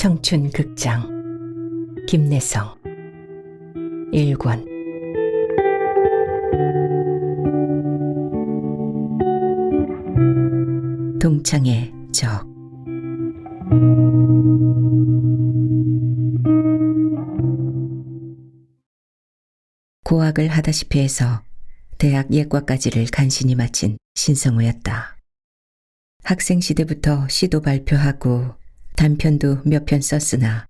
청춘 극장 김내성 1권. 동창의 적. 고학을 하다시피 해서 대학 예과까지를 간신히 마친 신성우였다. 학생 시대부터 시도 발표하고 단편도 몇 편 썼으나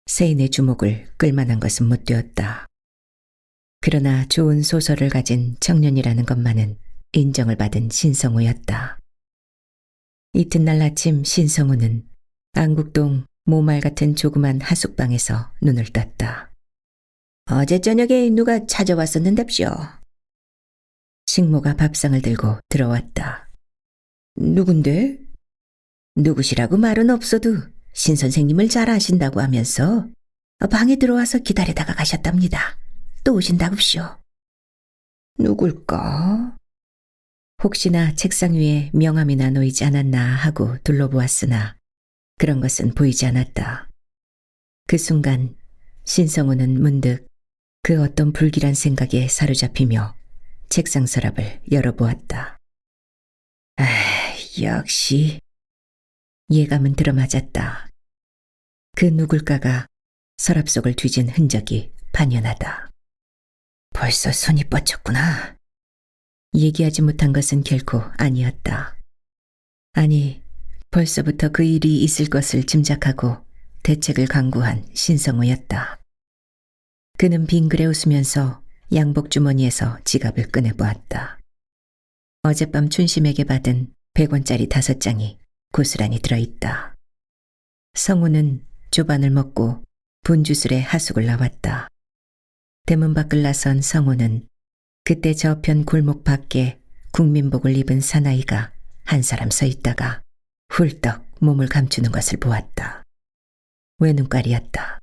세인의 주목을 끌만한 것은 못 되었다. 그러나 좋은 소설을 가진 청년이라는 것만은 인정을 받은 신성우였다. 이튿날 아침 신성우는 안국동 모말 같은 조그만 하숙방에서 눈을 떴다. 어제 저녁에 누가 찾아왔었는답쇼. 식모가 밥상을 들고 들어왔다. 누군데? 누구시라고 말은 없어도 신 선생님을 잘 아신다고 하면서 방에 들어와서 기다리다가 가셨답니다. 또 오신다고쇼. 누굴까? 혹시나 책상 위에 명함이나 놓이지 않았나 하고 둘러보았으나 그런 것은 보이지 않았다. 그 순간 신성우는 문득 그 어떤 불길한 생각에 사로잡히며 책상 서랍을 열어보았다. 역시 예감은 들어맞았다. 그 누굴까가 서랍 속을 뒤진 흔적이 반연하다. 벌써 손이 뻗쳤구나. 얘기하지 못한 것은 결코 아니었다. 아니, 벌써부터 그 일이 있을 것을 짐작하고 대책을 강구한 신성우였다. 그는 빙그레 웃으면서 양복 주머니에서 지갑을 꺼내보았다. 어젯밤 춘심에게 받은 100원짜리 5장이 고스란히 들어있다. 성우는 조반을 먹고 분주스레 하숙을 나왔다. 대문 밖을 나선 성우는 그때 저편 골목 밖에 국민복을 입은 사나이가 한 사람 서 있다가 훌떡 몸을 감추는 것을 보았다. 외눈깔이었다.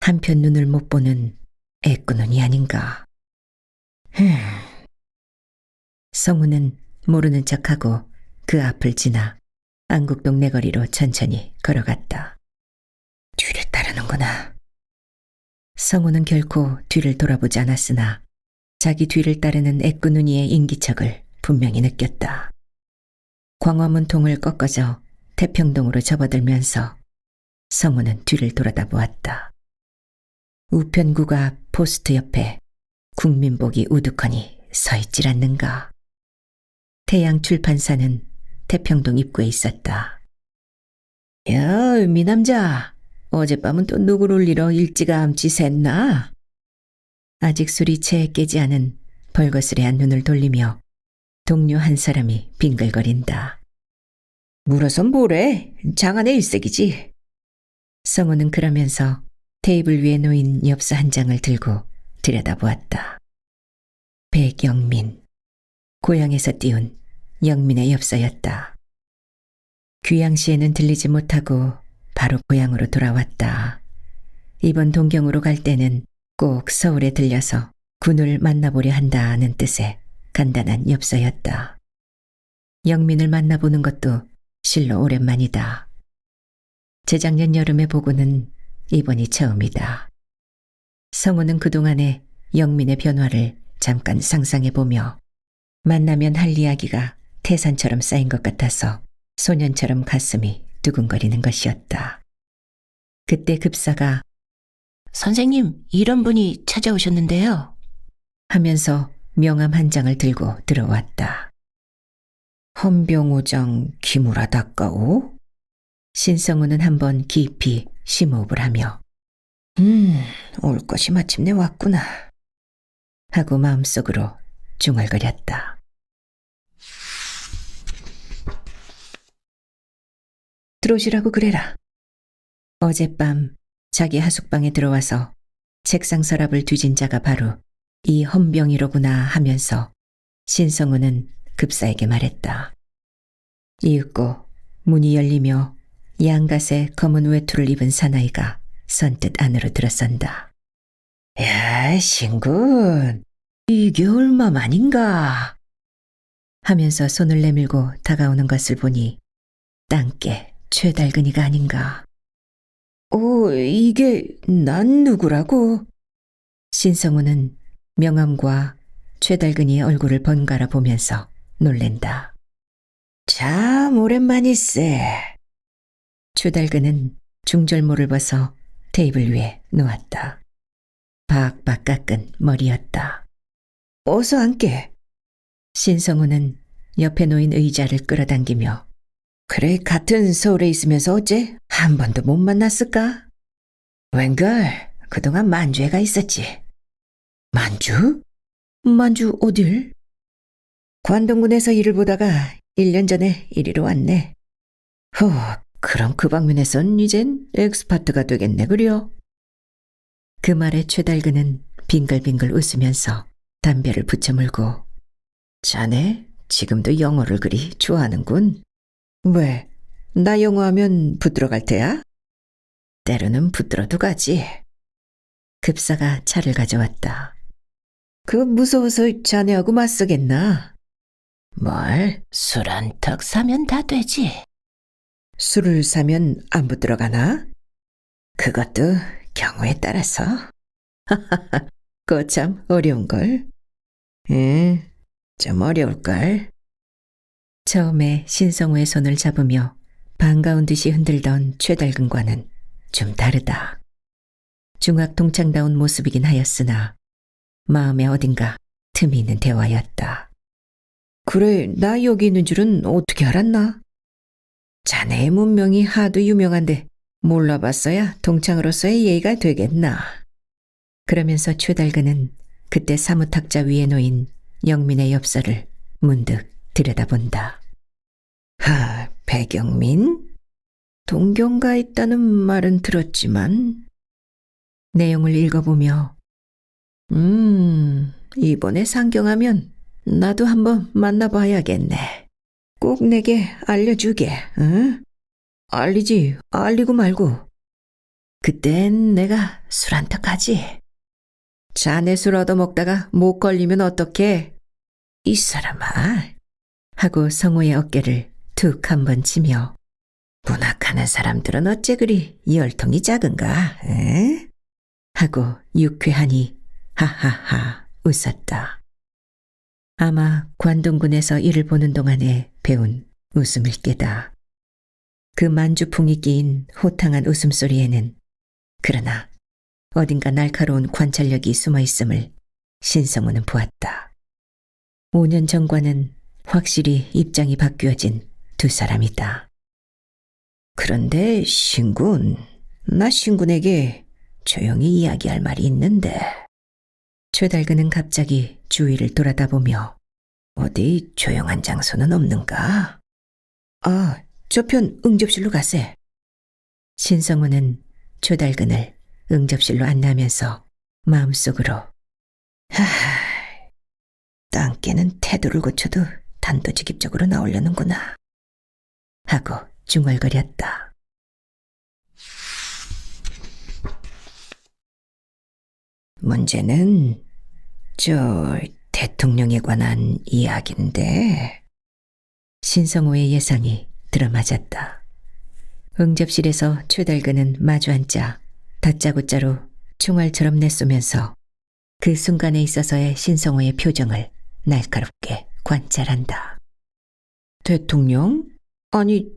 한편 눈을 못 보는 애꾸눈이 아닌가. 성우는 모르는 척하고 그 앞을 지나 안국동 내거리로 천천히 걸어갔다. 뒤를 따르는구나. 성우는 결코 뒤를 돌아보지 않았으나 자기 뒤를 따르는 애꾸눈이의 인기척을 분명히 느꼈다. 광화문 통을 꺾어져 태평동으로 접어들면서 성우는 뒤를 돌아다 보았다. 우편국 앞 포스트 옆에 국민복이 우두커니 서 있질 않는가. 태양 출판사는 태평동 입구에 있었다. 야, 미남자, 어젯밤은 또 누굴 울리러 일찌감치 샜나? 아직 술이 채 깨지 않은 벌거스레한 눈을 돌리며 동료 한 사람이 빙글거린다. 물어서 뭐래? 장안의 일색이지. 성우는 그러면서 테이블 위에 놓인 엽서 한 장을 들고 들여다보았다. 백영민. 고향에서 띄운 영민의 엽서였다. 귀양시에는 들리지 못하고 바로 고향으로 돌아왔다. 이번 동경으로 갈 때는 꼭 서울에 들려서 군을 만나보려 한다는 뜻의 간단한 엽서였다. 영민을 만나보는 것도 실로 오랜만이다. 재작년 여름에 보고는 이번이 처음이다. 성우는 그동안의 영민의 변화를 잠깐 상상해보며 만나면 할 이야기가 태산처럼 쌓인 것 같아서 소년처럼 가슴이 두근거리는 것이었다. 그때 급사가 선생님, 이런 분이 찾아오셨는데요. 하면서 명함 한 장을 들고 들어왔다. 헌병오정 기무라 닦아오? 신성우는 한번 깊이 심호흡을 하며 올 것이 마침내 왔구나 하고 마음속으로 중얼거렸다. 들어오시라고 그래라. 어젯밤 자기 하숙방에 들어와서 책상 서랍을 뒤진 자가 바로 이 헌병이로구나 하면서 신성우는 급사에게 말했다. 이윽고 문이 열리며 양갓의 검은 외투를 입은 사나이가 선뜻 안으로 들어선다. 야, 신군, 이게 얼마만인가? 하면서 손을 내밀고 다가오는 것을 보니 땅께 최달근이가 아닌가. 이게 난 누구라고? 신성우는 명함과 최달근이의 얼굴을 번갈아 보면서 놀랜다. 참 오랜만일세. 최달근은 중절모를 벗어 테이블 위에 놓았다. 박박 깎은 머리였다. 어서 앉게. 신성우는 옆에 놓인 의자를 끌어당기며 그래 같은 서울에 있으면서 어째 한 번도 못 만났을까? 웬걸 그동안 만주에 가 있었지. 만주? 만주 어딜? 관동군에서 일을 보다가 1년 전에 이리로 왔네. 그럼 그 방면에선 이젠 엑스파트가 되겠네 그려. 그 말에 최달근은 빙글빙글 웃으면서 담배를 붙여물고 자네 지금도 영어를 그리 좋아하는군. 왜? 나 영어하면 붙들어 갈 테야? 때로는 붙들어도 가지. 급사가 차를 가져왔다. 그 무서워서 자네하고 맞서겠나? 뭘, 술 한 턱 사면 다 되지. 술을 사면 안 붙들어 가나? 그것도 경우에 따라서. 그거 참 어려운걸. 좀 어려울걸. 처음에 신성우의 손을 잡으며 반가운 듯이 흔들던 최달근과는 좀 다르다. 중학 동창다운 모습이긴 하였으나 마음에 어딘가 틈이 있는 대화였다. 그래, 나 여기 있는 줄은 어떻게 알았나? 자네의 문명이 하도 유명한데 몰라봤어야 동창으로서의 예의가 되겠나. 그러면서 최달근은 그때 사무탁자 위에 놓인 영민의 엽서를 문득 들여다본다. 배경민? 동경가 있다는 말은 들었지만 내용을 읽어보며 이번에 상경하면 나도 한번 만나봐야겠네. 꼭 내게 알려주게, 응? 알리고 말고. 그땐 내가 술 한턱 하지. 자네 술 얻어먹다가 못 걸리면 어떡해? 이 사람아. 하고 성우의 어깨를 툭 한번 치며 문학하는 사람들은 어째 그리 열통이 작은가, 에? 하고 유쾌하니 하하하 웃었다. 아마 관동군에서 일을 보는 동안에 배운 웃음일 게다. 그 만주풍이 끼인 호탕한 웃음소리에는 그러나 어딘가 날카로운 관찰력이 숨어있음을 신성우는 보았다. 5년 전과는 확실히 입장이 바뀌어진 두 사람이다. 그런데 신군, 나 신군에게 조용히 이야기할 말이 있는데. 최달근은 갑자기 주위를 돌아다보며 어디 조용한 장소는 없는가? 저편 응접실로 가세. 신성우는 최달근을 응접실로 안내하면서 마음속으로 땅깨는 태도를 고쳐도 단도직입적으로 나오려는구나 하고 중얼거렸다. 문제는 저 대통령에 관한 이야기인데. 신성우의 예상이 들어맞았다. 응접실에서 최달근은 마주 앉자 다짜고짜로 총알처럼 내쏘면서 그 순간에 있어서의 신성우의 표정을 날카롭게 관찰한다. 대통령? 아니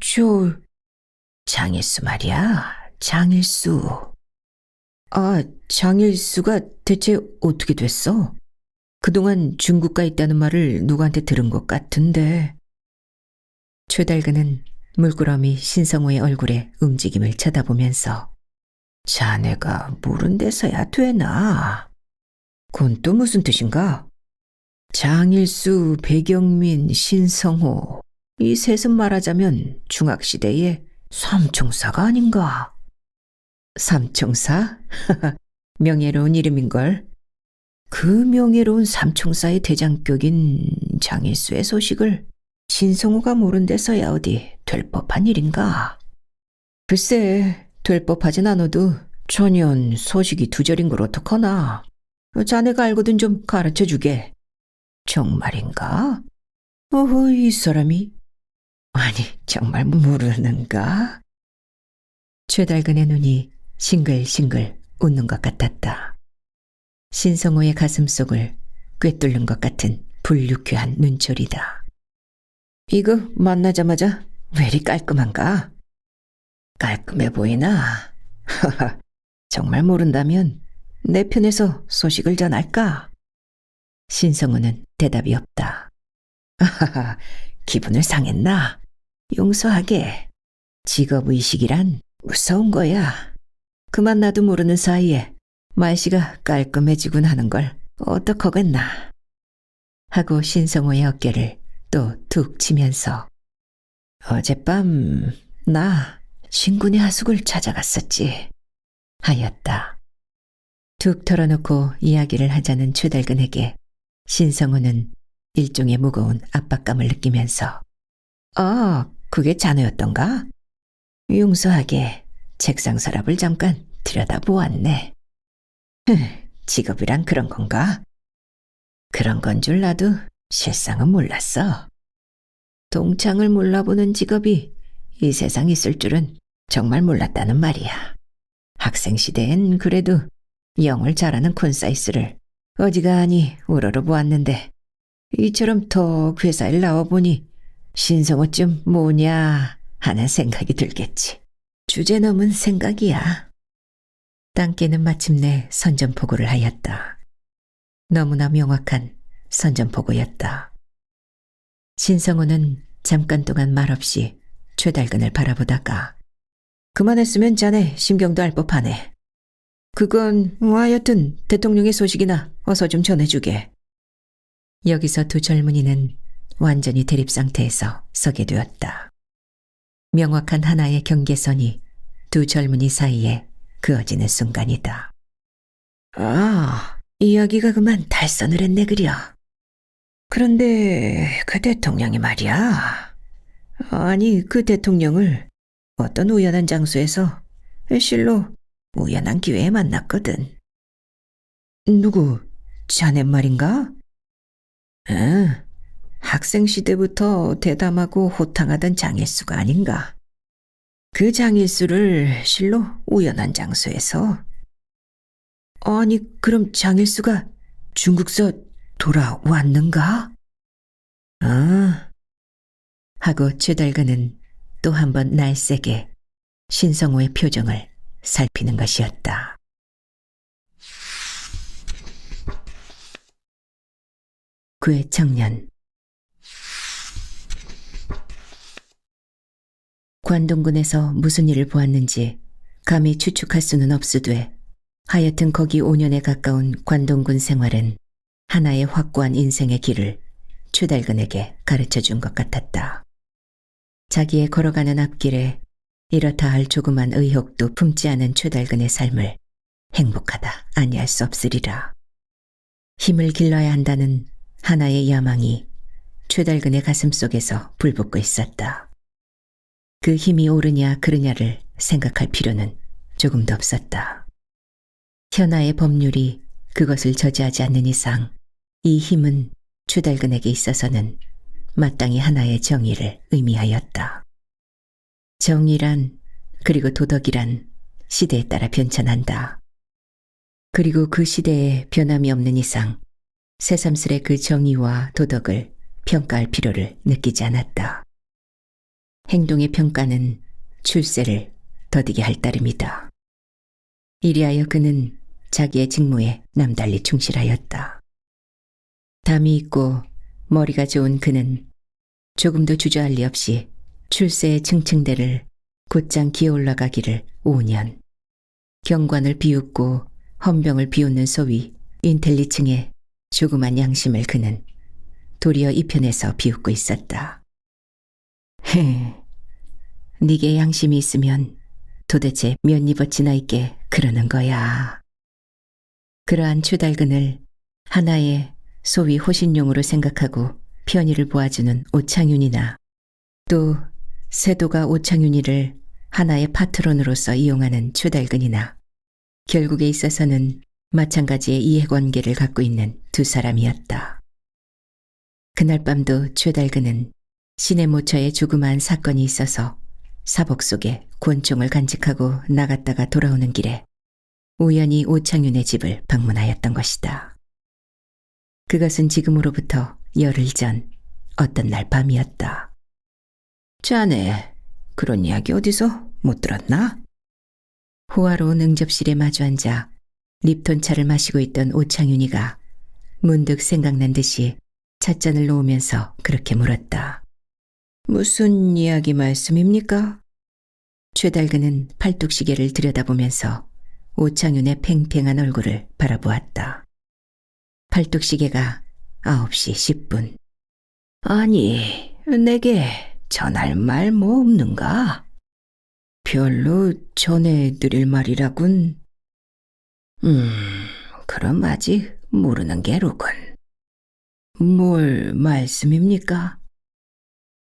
장일수 말이야. 장일수. 장일수가 대체 어떻게 됐어? 그동안 중국가 있다는 말을 누구한테 들은 것 같은데. 최달근은 물끄러미 신성우의 얼굴에 움직임을 쳐다보면서 자네가 모른 데서야 되나? 그건 또 무슨 뜻인가? 장일수, 배경민, 신성호 이 셋은 말하자면 중학시대의 삼총사가 아닌가? 삼총사? 명예로운 이름인걸. 그 명예로운 삼총사의 대장격인 장일수의 소식을 신성우가 모른 데서야 어디 될 법한 일인가? 글쎄, 될 법하진 않아도 전혀 소식이 두절인 걸 어떡하나. 자네가 알거든 좀 가르쳐주게. 정말인가? 이 사람이? 아니, 정말 모르는가? 최달근의 눈이 싱글싱글 웃는 것 같았다. 신성호의 가슴속을 꿰뚫는 것 같은 불유쾌한 눈초리다. 이거 만나자마자 왜 이리 깔끔한가? 깔끔해 보이나? 하하, 정말 모른다면 내 편에서 소식을 전할까? 신성우는 대답이 없다. 아하하, 기분을 상했나? 용서하게. 직업의식이란 무서운 거야. 그만 나도 모르는 사이에 말씨가 깔끔해지곤 하는 걸 어떡하겠나. 하고 신성호의 어깨를 또 툭 치면서 어젯밤 나 신군의 하숙을 찾아갔었지 하였다. 툭 털어놓고 이야기를 하자는 최달근에게 신성우는 일종의 무거운 압박감을 느끼면서 그게 자네였던가? 용서하게 책상 서랍을 잠깐 들여다보았네. 직업이란 그런 건가? 그런 건 줄 나도 실상은 몰랐어. 동창을 몰라보는 직업이 이 세상 있을 줄은 정말 몰랐다는 말이야. 학생 시대엔 그래도 영을 잘하는 콘사이스를 어지간히 우러러보았는데 이처럼 턱 회사에 나와보니 신성어쯤 뭐냐 하는 생각이 들겠지. 주제 넘은 생각이야. 땅개는 마침내 선전포고를 하였다. 너무나 명확한 선전포고였다. 신성우는 잠깐 동안 말없이 최달근을 바라보다가 그만했으면 자네 심경도 알 법하네. 그건 하여튼 대통령의 소식이나 어서 좀 전해주게. 여기서 두 젊은이는 완전히 대립 상태에서 서게 되었다. 명확한 하나의 경계선이 두 젊은이 사이에 그어지는 순간이다. 이야기가 그만 달선을 했네 그려. 그런데 그 대통령이 말이야. 아니 그 대통령을 어떤 우연한 장소에서 실로 우연한 기회에 만났거든. 누구? 자네 말인가? 응, 학생 시대부터 대담하고 호탕하던 장일수가 아닌가. 그 장일수를 실로 우연한 장소에서. 아니 그럼 장일수가 중국서 돌아왔는가? 하고 최달근은 또 한 번 날쌔게 신성호의 표정을 살피는 것이었다. 그의 청년. 관동군에서 무슨 일을 보았는지 감히 추측할 수는 없으되 하여튼 거기 5년에 가까운 관동군 생활은 하나의 확고한 인생의 길을 최달근에게 가르쳐 준 것 같았다. 자기의 걸어가는 앞길에 이렇다 할 조그만 의혹도 품지 않은 최달근의 삶을 행복하다 아니할 수 없으리라. 힘을 길러야 한다는 하나의 야망이 최달근의 가슴속에서 불붙고 있었다. 그 힘이 옳으냐 그르냐를 생각할 필요는 조금도 없었다. 현하의 법률이 그것을 저지하지 않는 이상 이 힘은 최달근에게 있어서는 마땅히 하나의 정의를 의미하였다. 정의란 그리고 도덕이란 시대에 따라 변천한다. 그리고 그 시대에 변함이 없는 이상 새삼스레 그 정의와 도덕을 평가할 필요를 느끼지 않았다. 행동의 평가는 출세를 더디게 할 따름이다. 이리하여 그는 자기의 직무에 남달리 충실하였다. 담이 있고 머리가 좋은 그는 조금도 주저할 리 없이 출세의 층층대를 곧장 기어 올라가기를 5년, 경관을 비웃고 헌병을 비웃는 소위 인텔리층의 조그만 양심을 그는 도리어 이편에서 비웃고 있었다. 네게 양심이 있으면 도대체 몇 입어치나 있게 그러는 거야. 그러한 최달근을 하나의 소위 호신용으로 생각하고 편의를 보아주는 오창윤이나 또 세도가 오창윤이를 하나의 파트론으로서 이용하는 최달근이나 결국에 있어서는 마찬가지의 이해관계를 갖고 있는 두 사람이었다. 그날 밤도 최달근은 시내 모처에 조그마한 사건이 있어서 사복 속에 권총을 간직하고 나갔다가 돌아오는 길에 우연히 오창윤의 집을 방문하였던 것이다. 그것은 지금으로부터 열흘 전 어떤 날 밤이었다. 자네, 그런 이야기 어디서 못 들었나? 호화로운 응접실에 마주 앉아 립톤차를 마시고 있던 오창윤이가 문득 생각난 듯이 찻잔을 놓으면서 그렇게 물었다. 무슨 이야기 말씀입니까? 최달근은 팔뚝시계를 들여다보면서 오창윤의 팽팽한 얼굴을 바라보았다. 팔뚝시계가 9시 10분. 아니, 내게 전할 말 뭐 없는가? 별로 전해드릴 말이라군. 그럼 아직 모르는 게로군. 뭘 말씀입니까?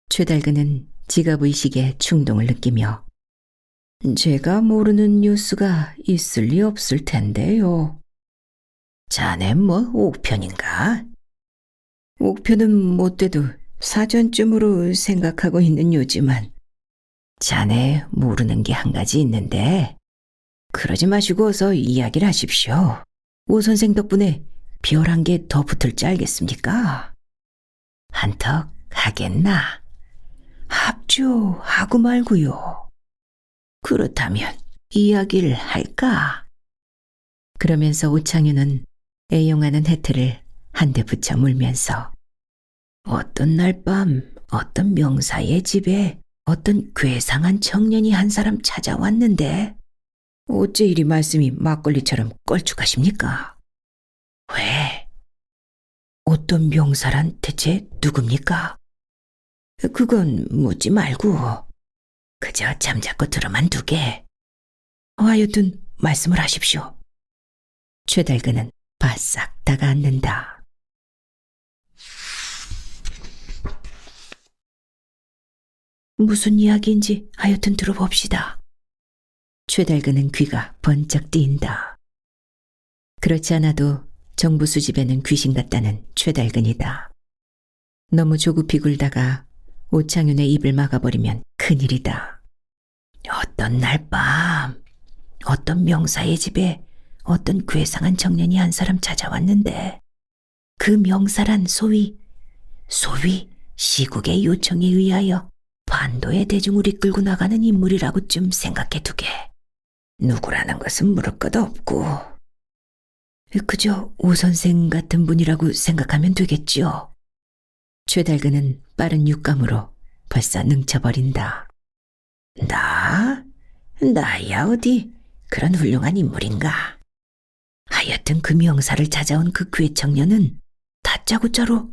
최달근은 지갑의식에 충동을 느끼며 제가 모르는 뉴스가 있을 리 없을 텐데요. 자네 뭐 옥편인가? 옥편은 못 돼도 사전쯤으로 생각하고 있는 요지만 자네 모르는 게 한 가지 있는데 그러지 마시고 어서 이야기를 하십시오. 오 선생 덕분에 별 한 개 더 붙을지 알겠습니까? 한턱 하겠나? 합주하고 말고요. 그렇다면 이야기를 할까? 그러면서 오창윤은 애용하는 해트를 한 대 붙여 물면서 어떤 날 밤 어떤 명사의 집에 어떤 괴상한 청년이 한 사람 찾아왔는데 어째 이리 말씀이 막걸리처럼 걸쭉하십니까? 왜? 어떤 명사란 대체 누굽니까? 그건 묻지 말고 그저 잠자코 들어만 두게. 하여튼 말씀을 하십시오. 최달근은 바싹 다가앉는다. 무슨 이야기인지 하여튼 들어봅시다. 최달근은 귀가 번쩍 뜨인다. 그렇지 않아도 정부 수집에는 귀신 같다는 최달근이다. 너무 조급히 굴다가 오창윤의 입을 막아버리면 큰일이다. 어떤 날 밤 어떤 명사의 집에 어떤 괴상한 청년이 한 사람 찾아왔는데 그 명사란 소위 시국의 요청에 의하여 반도의 대중을 이끌고 나가는 인물이라고 좀 생각해두게. 누구라는 것은 물을 것 없고 그저 오 선생 같은 분이라고 생각하면 되겠지요. 최달근은 빠른 육감으로 벌써 능쳐버린다. 나야 어디 그런 훌륭한 인물인가. 하여튼 그 명사를 찾아온 그 괴청년은 다짜고짜로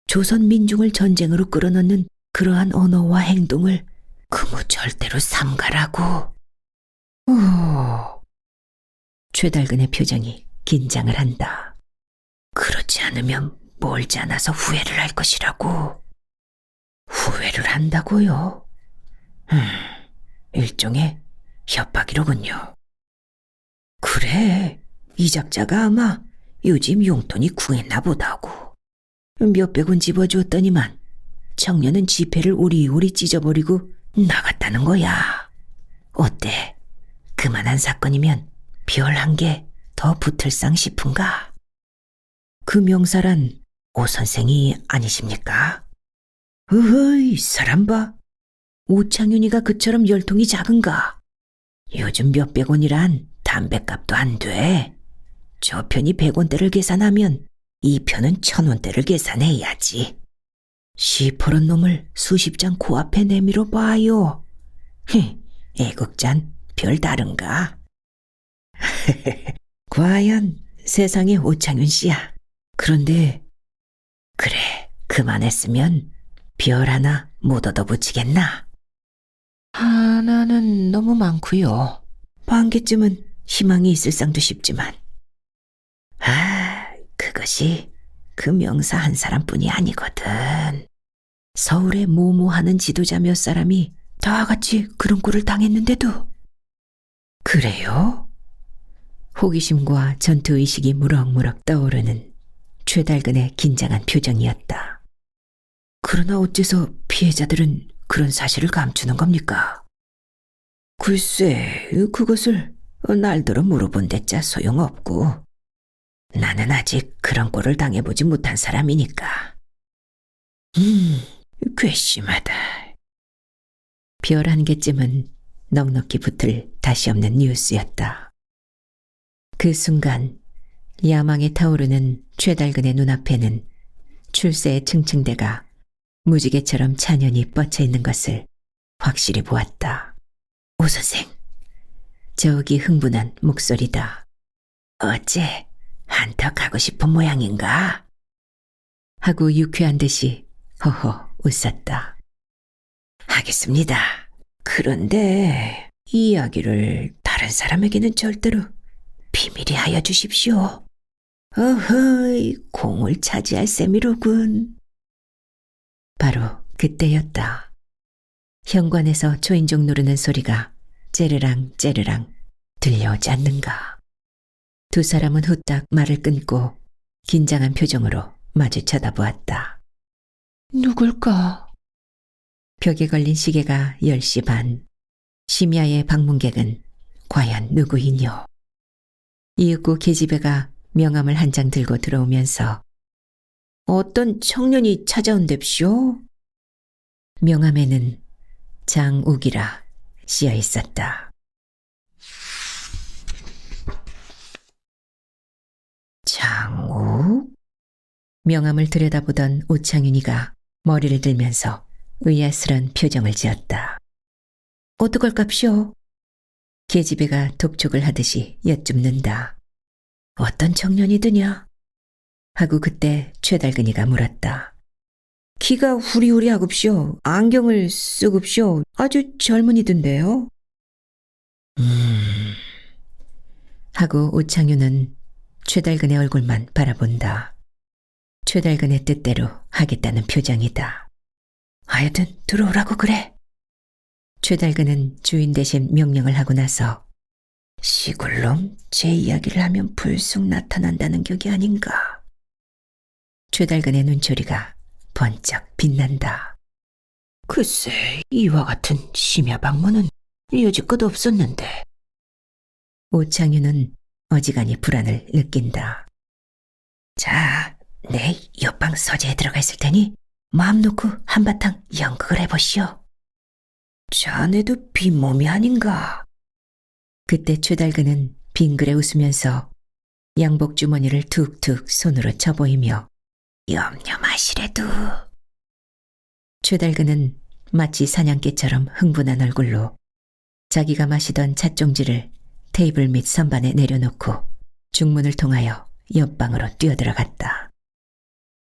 조선 민중을 전쟁으로 끌어넣는 그러한 언어와 행동을 그무 절대로 삼가라고. 오. 최달근의 표정이 긴장을 한다. 그렇지 않으면 멀지 않아서 후회를 할 것이라고. 후회를 한다고요? 일종의 협박이로군요. 그래, 이 작자가 아마 요즘 용돈이 궁했나 보다고. 몇백 원 집어주었더니만 청년은 지폐를 오리오리 찢어버리고 나갔다는 거야. 어때? 그만한 사건이면 별 한 개 더 붙을상 싶은가? 그 명사란 오 선생이 아니십니까? 어이, 사람 봐. 오창윤이가 그처럼 열통이 작은가? 요즘 몇백 원이란 담뱃값도 안 돼. 저 편이 100원대를 계산하면 이 편은 1000원대를 계산해야지. 시퍼런 놈을 수십 장 코앞에 내밀어 봐요. 애국잔 별 다른가? 과연 세상에 오창윤 씨야. 그런데 그래, 그만했으면 별 하나 못 얻어붙이겠나? 하나는 너무 많고요. 반 개쯤은 희망이 있을 상도 싶지만 그것이 그 명사 한 사람뿐이 아니거든. 서울에 모모하는 지도자 몇 사람이 다 같이 그런 꼴을 당했는데도. 그래요? 호기심과 전투의식이 무럭무럭 떠오르는 최달근의 긴장한 표정이었다. 그러나 어째서 피해자들은 그런 사실을 감추는 겁니까? 글쎄, 그것을 날더러 물어본 데짜 소용없고 나는 아직 그런 꼴을 당해보지 못한 사람이니까. 괘씸하다. 별 한 개쯤은 넉넉히 붙을 다시 없는 뉴스였다. 그 순간 야망에 타오르는 최달근의 눈앞에는 출세의 층층대가 무지개처럼 찬연히 뻗쳐 있는 것을 확실히 보았다. 오 선생, 저기 흥분한 목소리다. 어째 한터 가고 싶은 모양인가? 하고 유쾌한 듯이 허허 웃었다. 하겠습니다. 그런데 이 이야기를 다른 사람에게는 절대로 비밀히 하여 주십시오. 어허이, 공을 차지할 셈이로군. 바로 그때였다. 현관에서 초인종 누르는 소리가 째르랑 째르랑 들려오지 않는가. 두 사람은 후딱 말을 끊고 긴장한 표정으로 마주 쳐다보았다. 누굴까? 벽에 걸린 시계가 10시 반. 심야의 방문객은 과연 누구이뇨? 이윽고 계집애가 명함을 한 장 들고 들어오면서 어떤 청년이 찾아온답시오? 명함에는 장욱이라 쓰여 있었다. 장욱? 명함을 들여다보던 오창윤이가 머리를 들면서 의아스런 표정을 지었다. 어떡할깝시오? 계집애가 독촉을 하듯이 여쭙는다. 어떤 청년이드냐? 하고 그때 최달근이가 물었다. 키가 후리후리하급시오. 안경을 쓰급시오. 아주 젊은이던데요. 하고 오창윤은 최달근의 얼굴만 바라본다. 최달근의 뜻대로 하겠다는 표정이다. 하여튼 들어오라고 그래. 최달근은 주인 대신 명령을 하고 나서 시골놈 제 이야기를 하면 불쑥 나타난다는 격이 아닌가. 최달근의 눈초리가 번쩍 빛난다. 글쎄, 이와 같은 심야 방문은 여지껏 없었는데. 오창윤은 어지간히 불안을 느낀다. 자, 내 옆방 서재에 들어가 있을 테니 마음 놓고 한바탕 연극을 해보시오. 자네도 빈몸이 아닌가. 그때 최달근은 빙그레 웃으면서 양복 주머니를 툭툭 손으로 쳐보이며 염려 마시래도. 최달근은 마치 사냥개처럼 흥분한 얼굴로 자기가 마시던 찻종지를 테이블 밑 선반에 내려놓고 중문을 통하여 옆방으로 뛰어들어갔다.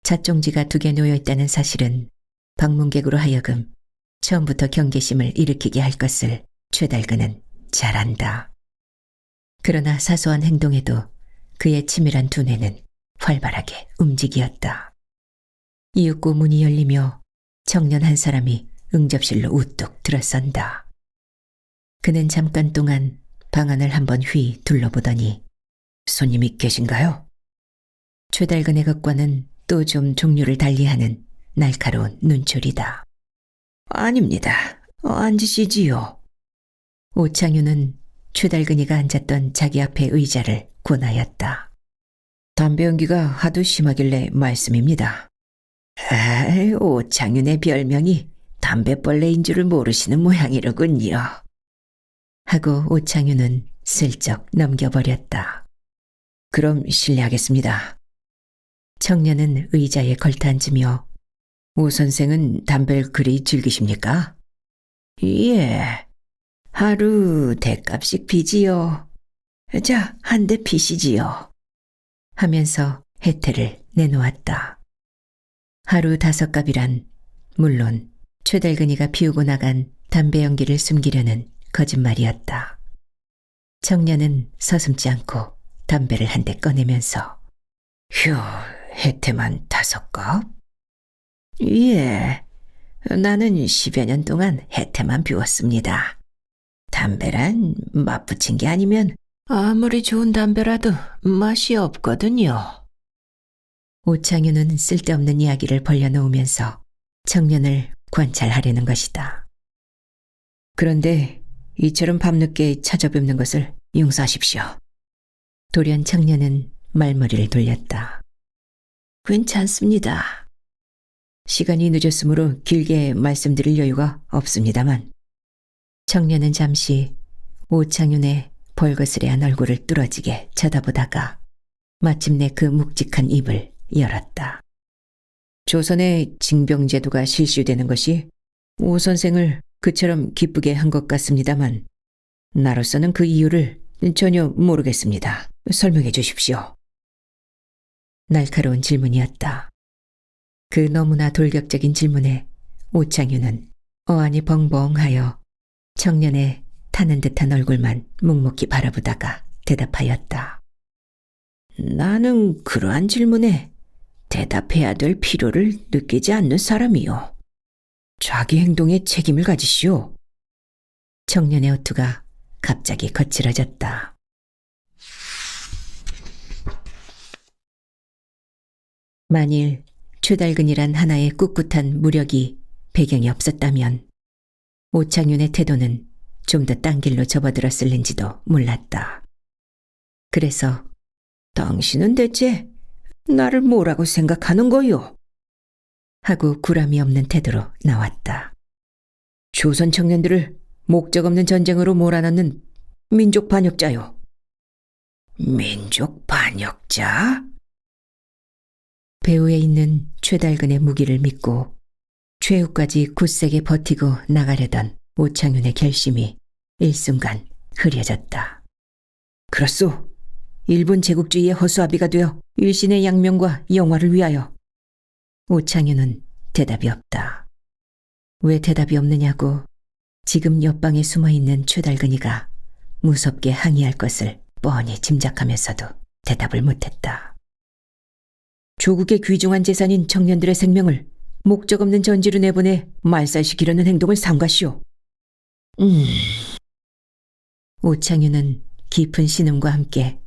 찻종지가 2개 놓여있다는 사실은 방문객으로 하여금 처음부터 경계심을 일으키게 할 것을 최달근은 잘 안다. 그러나 사소한 행동에도 그의 치밀한 두뇌는 활발하게 움직이었다. 이윽고 문이 열리며 청년 한 사람이 응접실로 우뚝 들어선다. 그는 잠깐 동안 방 안을 한번 휘 둘러보더니 손님이 계신가요? 최달근의 것과는 또 좀 종류를 달리하는 날카로운 눈초리다. 아닙니다. 앉으시지요. 오창윤은 최달근이가 앉았던 자기 앞의 의자를 권하였다. 담배 연기가 하도 심하길래 말씀입니다. 오창윤의 별명이 담배벌레인 줄을 모르시는 모양이로군요. 하고 오창윤은 슬쩍 넘겨버렸다. 그럼 실례하겠습니다. 청년은 의자에 걸터앉으며 오 선생은 담배를 그리 즐기십니까? 예, 하루 대값씩 피지요. 자, 한 대 피시지요. 하면서 혜태를 내놓았다. 하루 5갑이란 물론 최달근이가 피우고 나간 담배 연기를 숨기려는 거짓말이었다. 청년은 서슴지 않고 담배를 한 대 꺼내면서 휴, 혜태만 5갑? 예, 나는 10여 년 동안 혜태만 피웠습니다. 담배란 맛붙인 게 아니면 아무리 좋은 담배라도 맛이 없거든요. 오창윤은 쓸데없는 이야기를 벌려놓으면서 청년을 관찰하려는 것이다. 그런데 이처럼 밤늦게 찾아뵙는 것을 용서하십시오. 돌연 청년은 말머리를 돌렸다. 괜찮습니다. 시간이 늦었으므로 길게 말씀드릴 여유가 없습니다만. 청년은 잠시 오창윤의 벌거스레한 얼굴을 뚫어지게 쳐다보다가 마침내 그 묵직한 입을 열었다. 조선의 징병제도가 실시되는 것이 오 선생을 그처럼 기쁘게 한 것 같습니다만 나로서는 그 이유를 전혀 모르겠습니다. 설명해 주십시오. 날카로운 질문이었다. 그 너무나 돌격적인 질문에 오창윤은 어안이 벙벙하여 청년의 타는 듯한 얼굴만 묵묵히 바라보다가 대답하였다. 나는 그러한 질문에 대답해야 될 필요를 느끼지 않는 사람이요. 자기 행동에 책임을 가지시오. 청년의 어투가 갑자기 거칠어졌다. 만일 최달근이란 하나의 꿋꿋한 무력이 배경이 없었다면 오창윤의 태도는 좀 더 딴 길로 접어들었을는지도 몰랐다. 그래서 당신은 대체 나를 뭐라고 생각하는 거요? 하고 구람이 없는 태도로 나왔다. 조선 청년들을 목적 없는 전쟁으로 몰아넣는 민족 반역자요. 민족 반역자? 배후에 있는 최달근의 무기를 믿고 최후까지 굳세게 버티고 나가려던 오창윤의 결심이 일순간 흐려졌다. 그렇소. 일본 제국주의의 허수아비가 되어 일신의 양명과 영화를 위하여. 오창윤은 대답이 없다. 왜 대답이 없느냐고 지금 옆방에 숨어있는 최달근이가 무섭게 항의할 것을 뻔히 짐작하면서도 대답을 못했다. 조국의 귀중한 재산인 청년들의 생명을 목적 없는 전지로 내보내 말살시키려는 행동을 삼가시오. 오창윤은 깊은 신음과 함께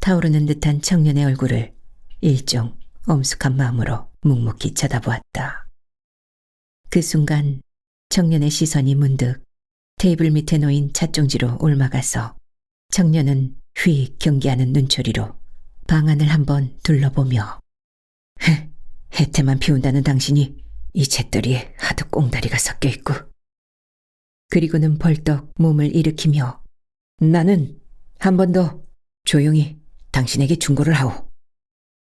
타오르는 듯한 청년의 얼굴을 일종 엄숙한 마음으로 묵묵히 쳐다보았다. 그 순간 청년의 시선이 문득 테이블 밑에 놓인 찻종지로 옮아가서 청년은 휙 경계하는 눈초리로 방안을 한번 둘러보며 해태만 피운다는 당신이 이 잿더리에 하도 꽁다리가 섞여있고. 그리고는 벌떡 몸을 일으키며 나는 한 번 더 조용히 당신에게 충고를 하오.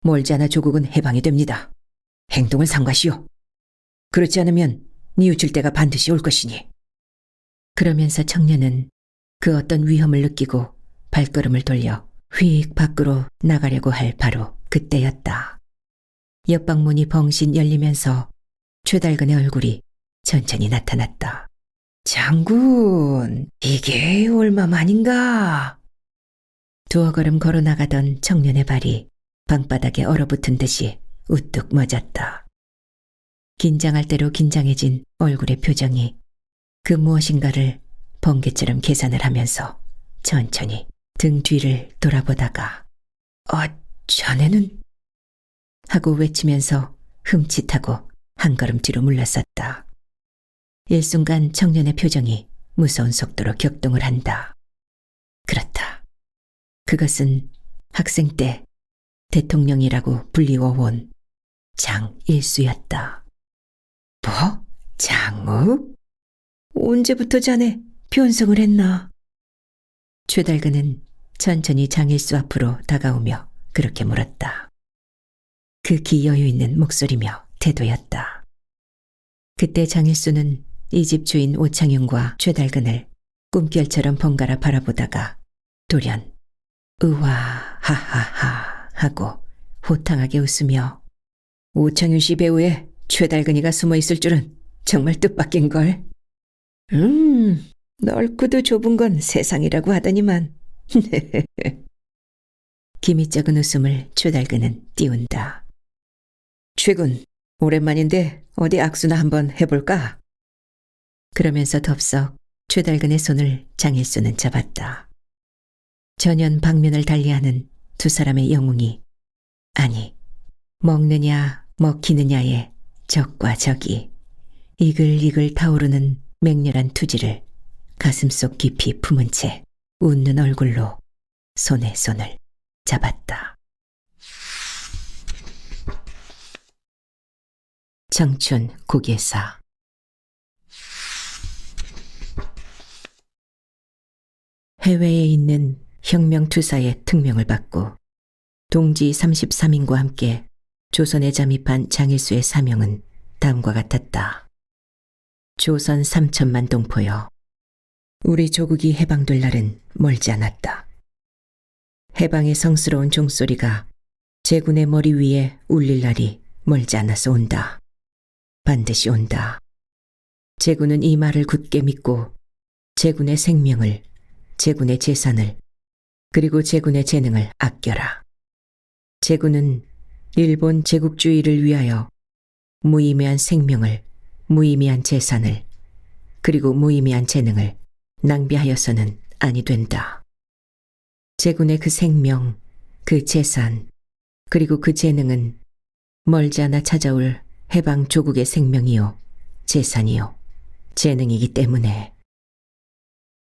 멀지 않아 조국은 해방이 됩니다. 행동을 삼가시오. 그렇지 않으면 뉘우칠 때가 반드시 올 것이니. 그러면서 청년은 그 어떤 위험을 느끼고 발걸음을 돌려 휙 밖으로 나가려고 할 바로 그때였다. 옆방 문이 벙신 열리면서 최달근의 얼굴이 천천히 나타났다. 장군, 이게 얼마만인가? 두어 걸음 걸어 나가던 청년의 발이 방바닥에 얼어붙은 듯이 우뚝 멎었다. 긴장할 대로 긴장해진 얼굴의 표정이 그 무엇인가를 번개처럼 계산을 하면서 천천히 등 뒤를 돌아보다가 자네는? 하고 외치면서 흠칫하고 한 걸음 뒤로 물러섰다. 일순간 청년의 표정이 무서운 속도로 격동을 한다. 그렇다. 그것은 학생 때 대통령이라고 불리워온 장일수였다. 뭐? 장욱? 언제부터 자네 변성을 했나? 최달근은 천천히 장일수 앞으로 다가오며 그렇게 물었다. 그 기여유 있는 목소리며 태도였다. 그때 장일수는 이 집 주인 오창윤과 최달근을 꿈결처럼 번갈아 바라보다가 돌연 으와 하하하 하고 호탕하게 웃으며 오창윤 씨 배우에 최달근이가 숨어있을 줄은 정말 뜻밖인걸. 넓고도 좁은 건 세상이라고 하더니만. 기미 적은 웃음을 최달근은 띄운다. 최군, 오랜만인데 어디 악수나 한번 해볼까? 그러면서 덥석 최달근의 손을 장일수는 잡았다. 전연 방면을 달리하는 두 사람의 영웅이, 아니 먹느냐 먹히느냐의 적과 적이 이글이글 타오르는 맹렬한 투지를 가슴속 깊이 품은 채 웃는 얼굴로 손에 손을 잡았다. 청춘 고개사. 해외에 있는 혁명투사의 특명을 받고 동지 33인과 함께 조선에 잠입한 장일수의 사명은 다음과 같았다. 조선 3천만 동포여, 우리 조국이 해방될 날은 멀지 않았다. 해방의 성스러운 종소리가 제군의 머리 위에 울릴 날이 멀지 않아서 온다. 반드시 온다. 제군은 이 말을 굳게 믿고 제군의 생명을, 제군의 재산을, 그리고 제군의 재능을 아껴라. 제군은 일본 제국주의를 위하여 무의미한 생명을, 무의미한 재산을, 그리고 무의미한 재능을 낭비하여서는 아니 된다. 제군의 그 생명, 그 재산, 그리고 그 재능은 멀지 않아 찾아올 해방 조국의 생명이요, 재산이요, 재능이기 때문에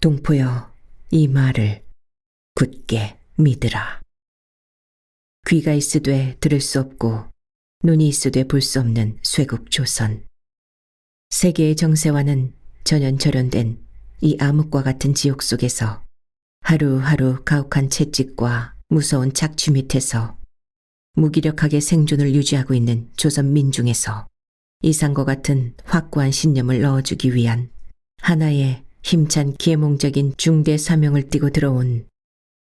동포여, 이 말을 굳게 믿으라. 귀가 있으되 들을 수 없고 눈이 있으되 볼 수 없는 쇠국 조선. 세계의 정세와는 전연절연된 이 암흑과 같은 지옥 속에서 하루하루 가혹한 채찍과 무서운 착취 밑에서 무기력하게 생존을 유지하고 있는 조선 민중에서 이상과 같은 확고한 신념을 넣어주기 위한 하나의 힘찬 계몽적인 중대 사명을 띠고 들어온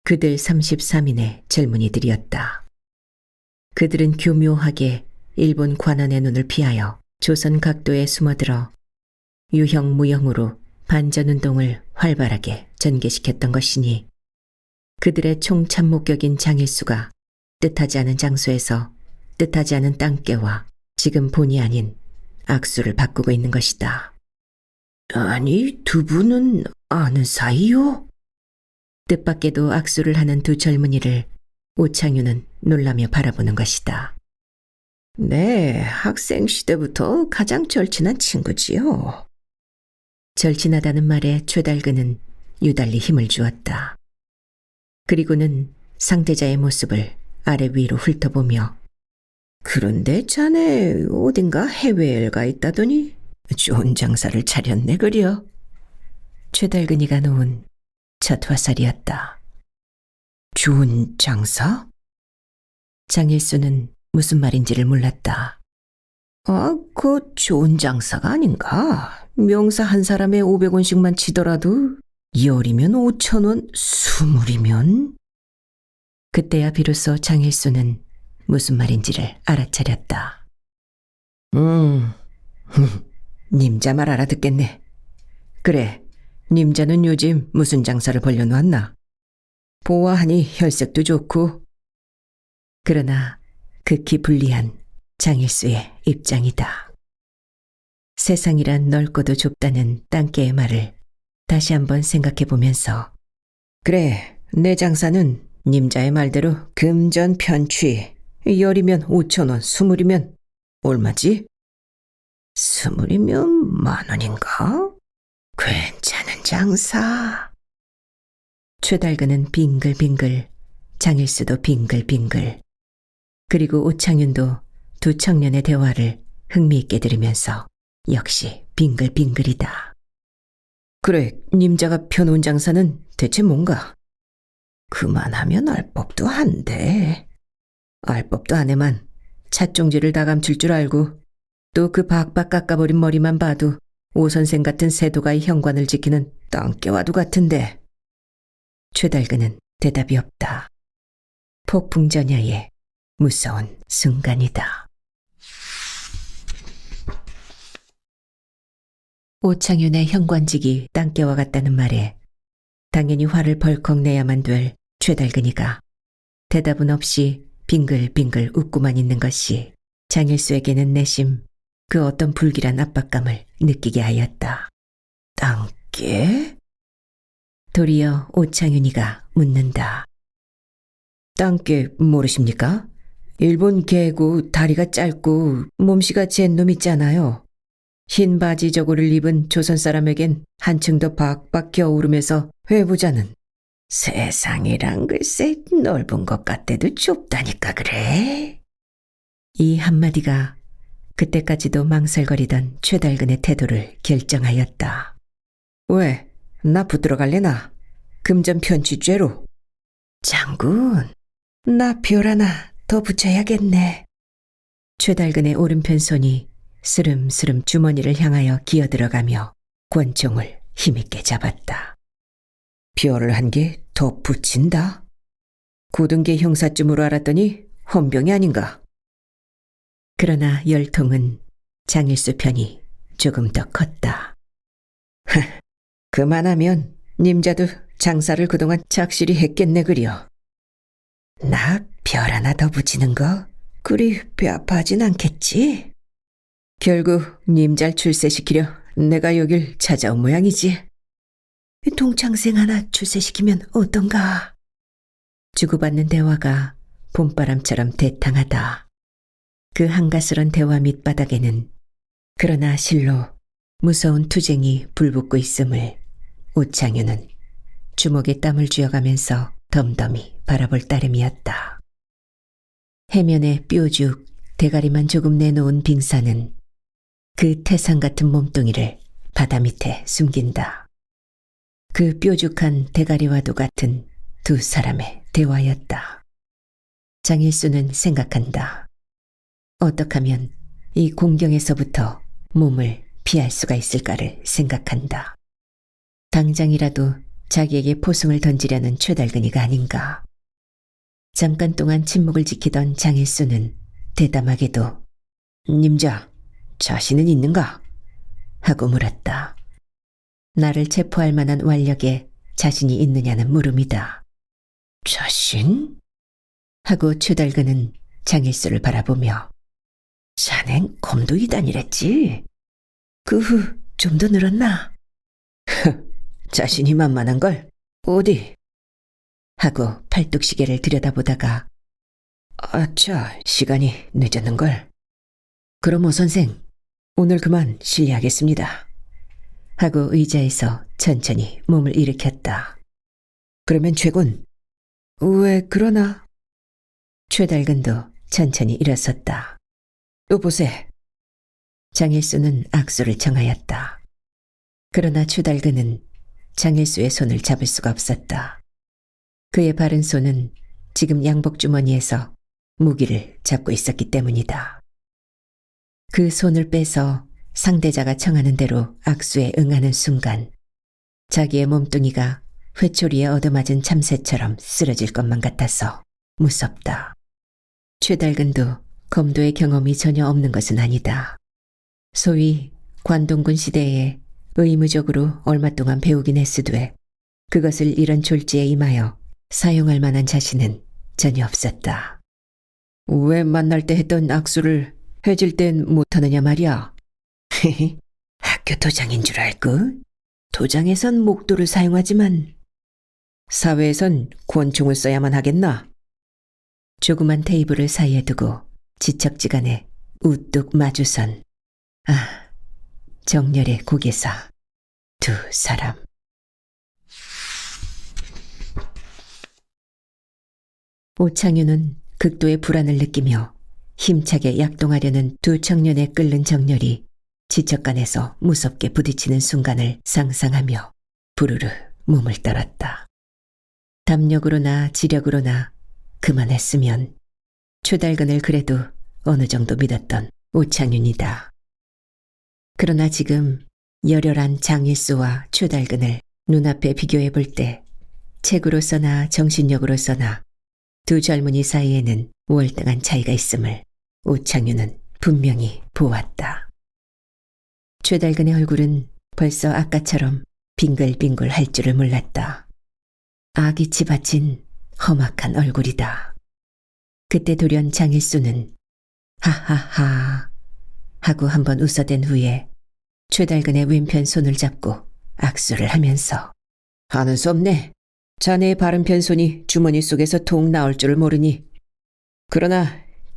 그들 33인의 젊은이들이었다. 그들은 교묘하게 일본 관원의 눈을 피하여 조선 각도에 숨어들어 유형무형으로 반전운동을 활발하게 전개시켰던 것이니 그들의 총참목격인 장일수가 뜻하지 않은 장소에서 뜻하지 않은 땅께와 지금 본의 아닌 악수를 바꾸고 있는 것이다. 아니, 두 분은 아는 사이요? 뜻밖에도 악수를 하는 두 젊은이를 오창유는 놀라며 바라보는 것이다. 네, 학생 시대부터 가장 절친한 친구지요. 절친하다는 말에 최달근은 유달리 힘을 주었다. 그리고는 상대자의 모습을 아래 위로 훑어보며 그런데 자네 어딘가 해외에 가 있다더니 좋은 장사를 차렸네 그려. 최달근이가 놓은 첫 화살이었다. 좋은 장사? 장일수는 무슨 말인지를 몰랐다. 아, 그 좋은 장사가 아닌가? 명사 한 사람에 500원씩만 치더라도 열이면 5,000원, 20이면? 그때야 비로소 장일수는 무슨 말인지를 알아차렸다. 님자 말 알아듣겠네. 그래, 님자는 요즘 무슨 장사를 벌려놓았나? 보아하니 혈색도 좋고. 그러나 극히 불리한 장일수의 입장이다. 세상이란 넓고도 좁다는 땅개의 말을 다시 한번 생각해보면서 그래, 내 장사는 님자의 말대로 금전 편취, 열이면 5,000원, 20이면 얼마지? 20이면 10,000원인가? 괜찮은 장사. 최달근은 빙글빙글, 장일수도 빙글빙글, 그리고 오창윤도 두 청년의 대화를 흥미있게 들으면서 역시 빙글빙글이다. 그래, 님자가 펴놓은 장사는 대체 뭔가? 그만하면 알 법도 한데. 알 법도 안 해만 찻종지를 다 감출 줄 알고 또 그 박박 깎아버린 머리만 봐도 오 선생 같은 세도가의 현관을 지키는 땅깨와도 같은데. 최달근은 대답이 없다. 폭풍전야의 무서운 순간이다. 오창윤의 현관직이 땅깨와 같다는 말에 당연히 화를 벌컥 내야만 될 최달근이가 대답은 없이 빙글빙글 웃고만 있는 것이 장일수에게는 내심 그 어떤 불길한 압박감을 느끼게 하였다. 땅깨? 도리어 오창윤이가 묻는다. 땅깨 모르십니까? 일본 개고 다리가 짧고 몸씨가 잰 놈 있잖아요. 흰 바지 저고리를 입은 조선 사람에겐 한층 더 박박 껴오르면서 회부자는 세상이란 글쎄 넓은 것 같아도 좁다니까 그래. 이 한마디가 그때까지도 망설거리던 최달근의 태도를 결정하였다. 왜? 나 붙들어 갈래나? 금전 편취죄로. 장군, 나 별 하나 더 붙여야겠네. 최달근의 오른편 손이 스름스름 주머니를 향하여 기어들어가며 권총을 힘있게 잡았다. 별을 한 개 더 붙인다? 고등계 형사쯤으로 알았더니 헌병이 아닌가? 그러나 열통은 장일수 편이 조금 더 컸다. 그만하면 님자도 장사를 그동안 착실히 했겠네 그려. 나 별 하나 더 붙이는 거 그리 배 아파하진 않겠지? 결국 님잘 출세시키려 내가 여길 찾아온 모양이지. 동창생 하나 출세시키면 어떤가? 주고받는 대화가 봄바람처럼 대탕하다. 그 한가스런 대화 밑바닥에는 그러나 실로 무서운 투쟁이 불붙고 있음을 오창윤은 주먹에 땀을 쥐어가면서 덤덤히 바라볼 따름이었다. 해면에 뾰죽 대가리만 조금 내놓은 빙산은 그 태산 같은 몸뚱이를 바다 밑에 숨긴다. 그 뾰족한 대가리와도 같은 두 사람의 대화였다. 장일수는 생각한다. 어떻게 하면 이 공경에서부터 몸을 피할 수가 있을까를 생각한다. 당장이라도 자기에게 포승을 던지려는 최달근이가 아닌가. 잠깐 동안 침묵을 지키던 장일수는 대담하게도 님자, 자신은 있는가? 하고 물었다. 나를 체포할 만한 완력에 자신이 있느냐는 물음이다. 자신? 하고 최달근은 장일수를 바라보며 자넨 검도 이단이랬지? 그 후 좀 더 늘었나? 자신이 만만한걸? 어디? 하고 팔뚝시계를 들여다보다가 아차, 시간이 늦었는걸. 그럼 오 선생, 오늘 그만 실례하겠습니다. 하고 의자에서 천천히 몸을 일으켰다. 그러면 최군, 왜 그러나? 최달근도 천천히 일어섰다. 여보세. 장일수는 악수를 청하였다. 그러나 최달근은 장일수의 손을 잡을 수가 없었다. 그의 바른 손은 지금 양복 주머니에서 무기를 잡고 있었기 때문이다. 그 손을 빼서 상대자가 청하는 대로 악수에 응하는 순간 자기의 몸뚱이가 회초리에 얻어맞은 참새처럼 쓰러질 것만 같아서 무섭다. 최달근도 검도의 경험이 전혀 없는 것은 아니다. 소위 관동군 시대에 의무적으로 얼마 동안 배우긴 했으되 그것을 이런 졸지에 임하여 사용할 만한 자신은 전혀 없었다. 왜 만날 때 했던 악수를 해질 땐 못하느냐 말이야. 학교 도장인 줄 알고? 도장에선 목도를 사용하지만 사회에선 권총을 써야만 하겠나? 조그만 테이블을 사이에 두고 지척지간에 우뚝 마주선 정열의 고개사 두 사람. 오창윤은 극도의 불안을 느끼며 힘차게 약동하려는 두 청년의 끓는 정열이 지척간에서 무섭게 부딪히는 순간을 상상하며 부르르 몸을 떨었다. 담력으로나 지력으로나 그만했으면 최달근을 그래도 어느 정도 믿었던 오창윤이다. 그러나 지금 열혈한 장일수와 최달근을 눈앞에 비교해 볼 때 책으로서나 정신력으로서나 두 젊은이 사이에는 월등한 차이가 있음을 오창윤은 분명히 보았다. 최달근의 얼굴은 벌써 아까처럼 빙글빙글 할 줄을 몰랐다. 악이 치받친 험악한 얼굴이다. 그때 돌연 장일수는 하하하 하고 한번 웃어댄 후에 최달근의 왼편 손을 잡고 악수를 하면서 하는 수 없네. 자네의 바른 편손이 주머니 속에서 통 나올 줄을 모르니. 그러나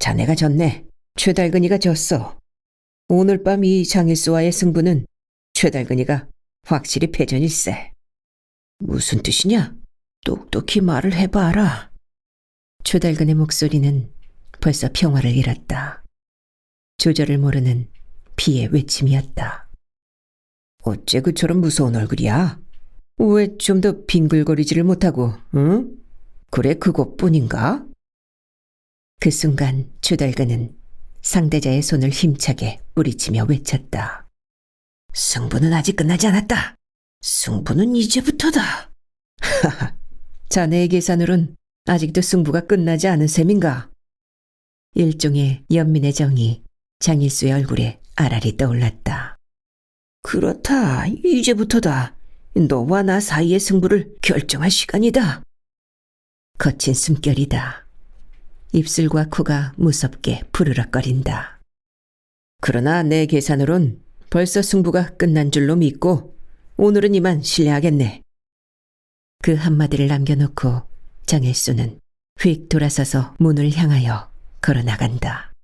자네가 졌네. 최달근이가 졌어. 오늘 밤 이 장일수와의 승부는 최달근이가 확실히 패전일세. 무슨 뜻이냐? 똑똑히 말을 해봐라. 최달근의 목소리는 벌써 평화를 잃었다. 조절을 모르는 피의 외침이었다. 어째 그처럼 무서운 얼굴이야? 왜 좀 더 빙글거리지를 못하고, 응? 그래 그것뿐인가? 그 순간 최달근은 상대자의 손을 힘차게 뿌리치며 외쳤다. 승부는 아직 끝나지 않았다. 승부는 이제부터다. 하하, 자네의 계산으론 아직도 승부가 끝나지 않은 셈인가? 일종의 연민의 정이 장일수의 얼굴에 아라리 떠올랐다. 그렇다. 이제부터다. 너와 나 사이의 승부를 결정할 시간이다. 거친 숨결이다. 입술과 코가 무섭게 푸르럭거린다. 그러나 내 계산으론 벌써 승부가 끝난 줄로 믿고 오늘은 이만 실례하겠네. 그 한마디를 남겨놓고 장일수는 휙 돌아서서 문을 향하여 걸어나간다.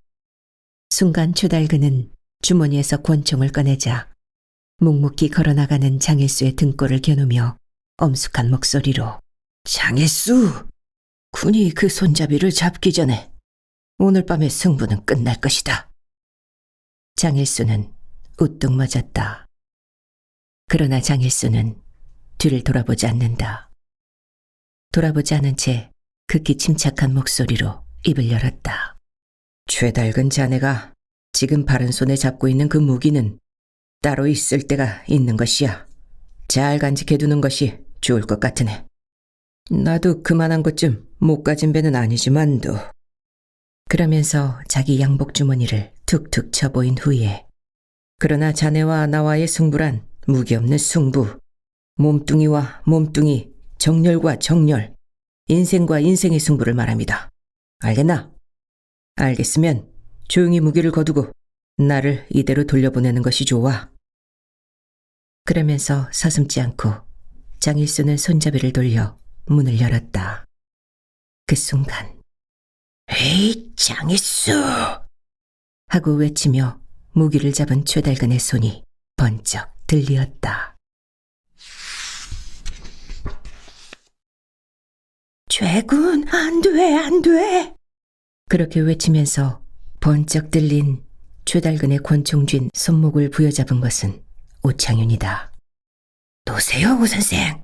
순간 최달근은 주머니에서 권총을 꺼내자 묵묵히 걸어나가는 장일수의 등골을 겨누며 엄숙한 목소리로 장일수! 군이 그 손잡이를 잡기 전에 오늘 밤의 승부는 끝날 것이다. 장일수는 우뚝 멎었다. 그러나 장일수는 뒤를 돌아보지 않는다. 돌아보지 않은 채 극히 침착한 목소리로 입을 열었다. 최달근 자네가 지금 바른 손에 잡고 있는 그 무기는 따로 있을 때가 있는 것이야. 잘 간직해두는 것이 좋을 것 같으네. 나도 그만한 것쯤 못 가진 배는 아니지만도. 그러면서 자기 양복 주머니를 툭툭 쳐보인 후에 그러나 자네와 나와의 승부란 무기 없는 승부. 몸뚱이와 몸뚱이, 정렬과 정렬, 인생과 인생의 승부를 말합니다. 알겠나? 알겠으면 조용히 무기를 거두고 나를 이대로 돌려보내는 것이 좋아. 그러면서 서슴지 않고 장일수는 손잡이를 돌려 문을 열었다. 그 순간 에이, 장일수! 하고 외치며 무기를 잡은 최달근의 손이 번쩍 들리었다. 최군, 안 돼, 안 돼! 그렇게 외치면서 번쩍 들린 최달근의 권총 쥔 손목을 부여잡은 것은 오창윤이다. 놓으세요, 오 선생.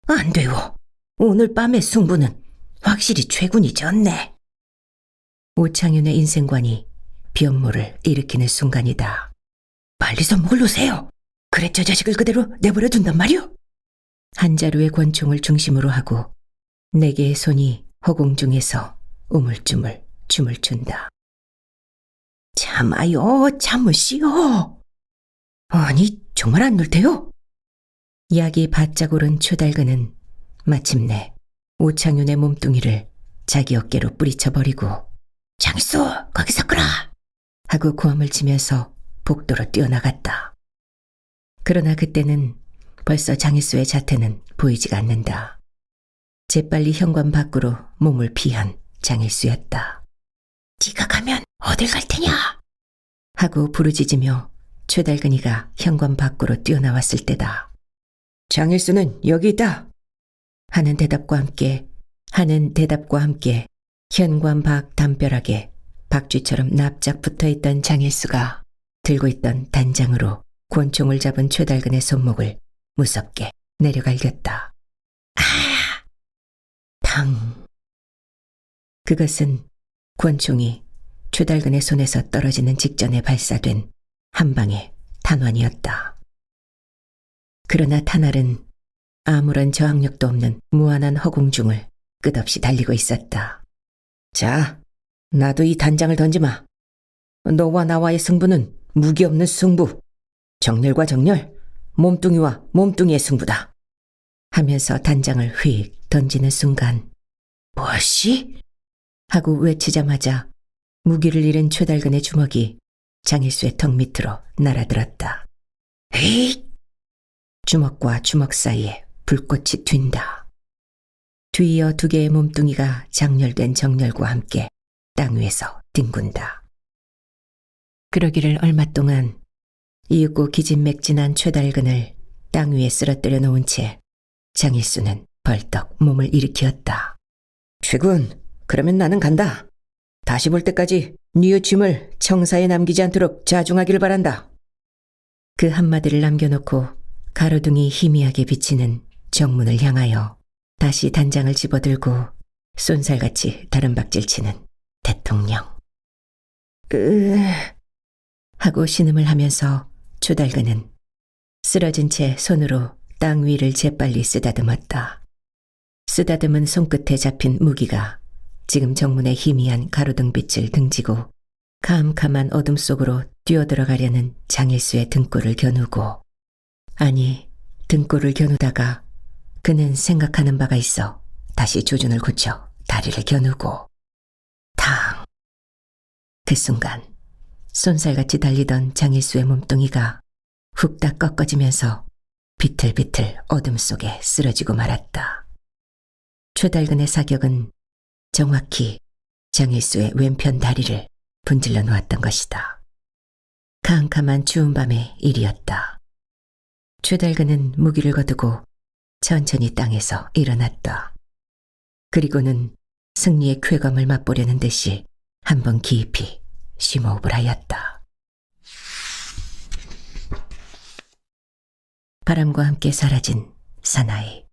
안 돼요. 오늘 밤의 승부는 확실히 최군이 졌네. 오창윤의 인생관이 변모를 일으키는 순간이다. 빨리 손목을 놓으세요. 그래 저 자식을 그대로 내버려 둔단 말이오. 한 자루의 권총을 중심으로 하고 네 개의 손이 허공 중에서 우물쭈물 춤을 춘다. 참아요, 참으시오. 아니, 정말 안 놓을 테요? 약이 바짝 오른 최달근은 마침내 오창윤의 몸뚱이를 자기 어깨로 뿌리쳐버리고 장수, 거기 섰거라! 하고 고함을 치면서 복도로 뛰어나갔다. 그러나 그때는 벌써 장일수의 자태는 보이지가 않는다. 재빨리 현관 밖으로 몸을 피한 장일수였다. 네가 가면 어딜 갈 테냐? 하고 부르짖으며 최달근이가 현관 밖으로 뛰어나왔을 때다. 장일수는 여기 있다. 하는 대답과 함께 현관 밖 담벼락에 박쥐처럼 납작 붙어있던 장일수가 들고 있던 단장으로 권총을 잡은 최달근의 손목을 무섭게 내려갈겼다. 아! 탕! 그것은 권총이 최달근의 손에서 떨어지는 직전에 발사된 한 방의 탄환이었다. 그러나 탄알은 아무런 저항력도 없는 무한한 허공중을 끝없이 달리고 있었다. 자, 나도 이 단장을 던지마. 너와 나와의 승부는 무기 없는 승부. 정렬과 정렬, 몸뚱이와 몸뚱이의 승부다. 하면서 단장을 휙 던지는 순간 무엇이? 하고 외치자마자 무기를 잃은 최달근의 주먹이 장일수의 턱 밑으로 날아들었다. 에잇! 주먹과 주먹 사이에 불꽃이 튄다. 뒤이어 두 개의 몸뚱이가 장렬된 정렬과 함께 땅 위에서 뒹군다. 그러기를 얼마 동안 이윽고 기진맥진한 최달근을 땅 위에 쓰러뜨려 놓은 채 장일수는 벌떡 몸을 일으켰다. 최군, 그러면 나는 간다. 다시 볼 때까지 뉘우침을 청사에 남기지 않도록 자중하기를 바란다. 그 한마디를 남겨놓고 가로등이 희미하게 비치는 정문을 향하여 다시 단장을 집어들고 쏜살같이 다른박질치는 대통령. 하고 신음을 하면서 최달근은 쓰러진 채 손으로 땅 위를 재빨리 쓰다듬었다. 쓰다듬은 손끝에 잡힌 무기가 지금 정문의 희미한 가로등빛을 등지고 캄캄한 어둠 속으로 뛰어들어가려는 장일수의 등골을 겨누고, 아니, 등골을 겨누다가 그는 생각하는 바가 있어 다시 조준을 굳혀 다리를 겨누고 탕! 그 순간 쏜살같이 달리던 장일수의 몸뚱이가 훅딱 꺾어지면서 비틀비틀 어둠 속에 쓰러지고 말았다. 최달근의 사격은 정확히 장일수의 왼편 다리를 분질러 놓았던 것이다. 캄캄한 추운 밤의 일이었다. 최달근은 무기를 거두고 천천히 땅에서 일어났다. 그리고는 승리의 쾌감을 맛보려는 듯이 한번 깊이 심호흡을 하였다. 바람과 함께 사라진 사나이.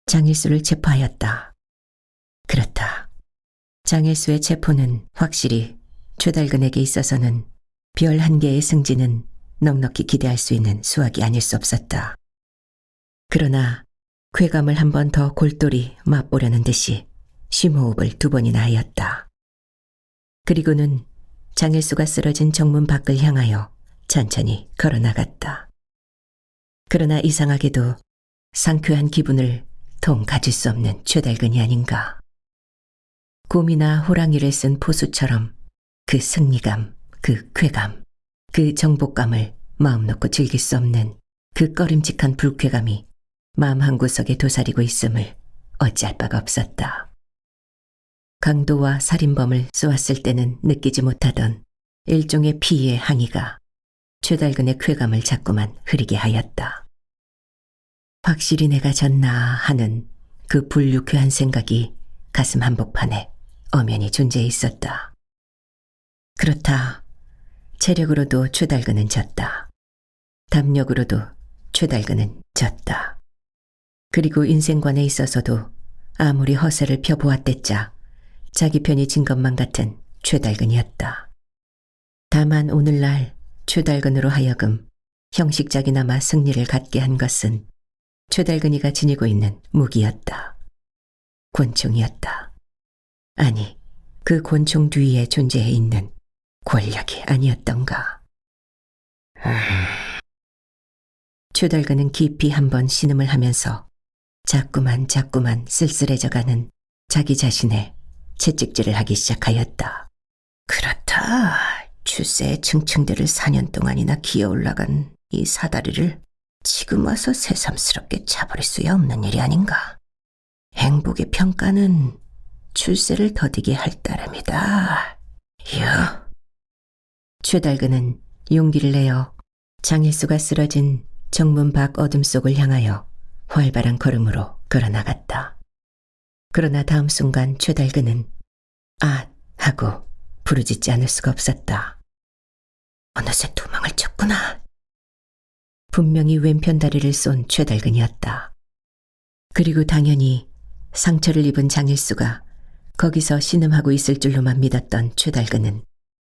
장일수를 체포하였다. 그렇다. 장일수의 체포는 확실히 최달근에게 있어서는 별 한 개의 승진은 넉넉히 기대할 수 있는 수확이 아닐 수 없었다. 그러나 쾌감을 한 번 더 골똘히 맛보려는 듯이 심호흡을 2번이나 하였다. 그리고는 장일수가 쓰러진 정문 밖을 향하여 천천히 걸어나갔다. 그러나 이상하게도 상쾌한 기분을 통 가질 수 없는 최달근이 아닌가. 곰이나 호랑이를 쓴 포수처럼 그 승리감, 그 쾌감, 그 정복감을 마음 놓고 즐길 수 없는 그 꺼림칙한 불쾌감이 마음 한구석에 도사리고 있음을 어찌할 바가 없었다. 강도와 살인범을 쏘았을 때는 느끼지 못하던 일종의 피의 항의가 최달근의 쾌감을 자꾸만 흐리게 하였다. 확실히 내가 졌나 하는 그 불유쾌한 생각이 가슴 한복판에 엄연히 존재해 있었다. 그렇다. 체력으로도 최달근은 졌다. 담력으로도 최달근은 졌다. 그리고 인생관에 있어서도 아무리 허세를 펴보았댔자 자기 편이 진 것만 같은 최달근이었다. 다만 오늘날 최달근으로 하여금 형식적이나마 승리를 갖게 한 것은 최달근이가 지니고 있는 무기였다. 권총이었다. 아니, 그 권총 뒤에 존재해 있는 권력이 아니었던가. 최달근은 깊이 한번 신음을 하면서 자꾸만 쓸쓸해져가는 자기 자신의 채찍질을 하기 시작하였다. 그렇다. 출세의 층층들을 4년 동안이나 기어올라간 이 사다리를 지금 와서 새삼스럽게 차버릴 수야 없는 일이 아닌가. 행복의 평가는 출세를 더디게 할 따름이다. 최달근은 용기를 내어 장일수가 쓰러진 정문 밖 어둠 속을 향하여 활발한 걸음으로 걸어나갔다. 그러나 다음 순간 최달근은 아 하고 부르짖지 않을 수가 없었다. 어느새 도망을 쳤구나. 분명히 왼편 다리를 쏜 최달근이었다. 그리고 당연히 상처를 입은 장일수가 거기서 신음하고 있을 줄로만 믿었던 최달근은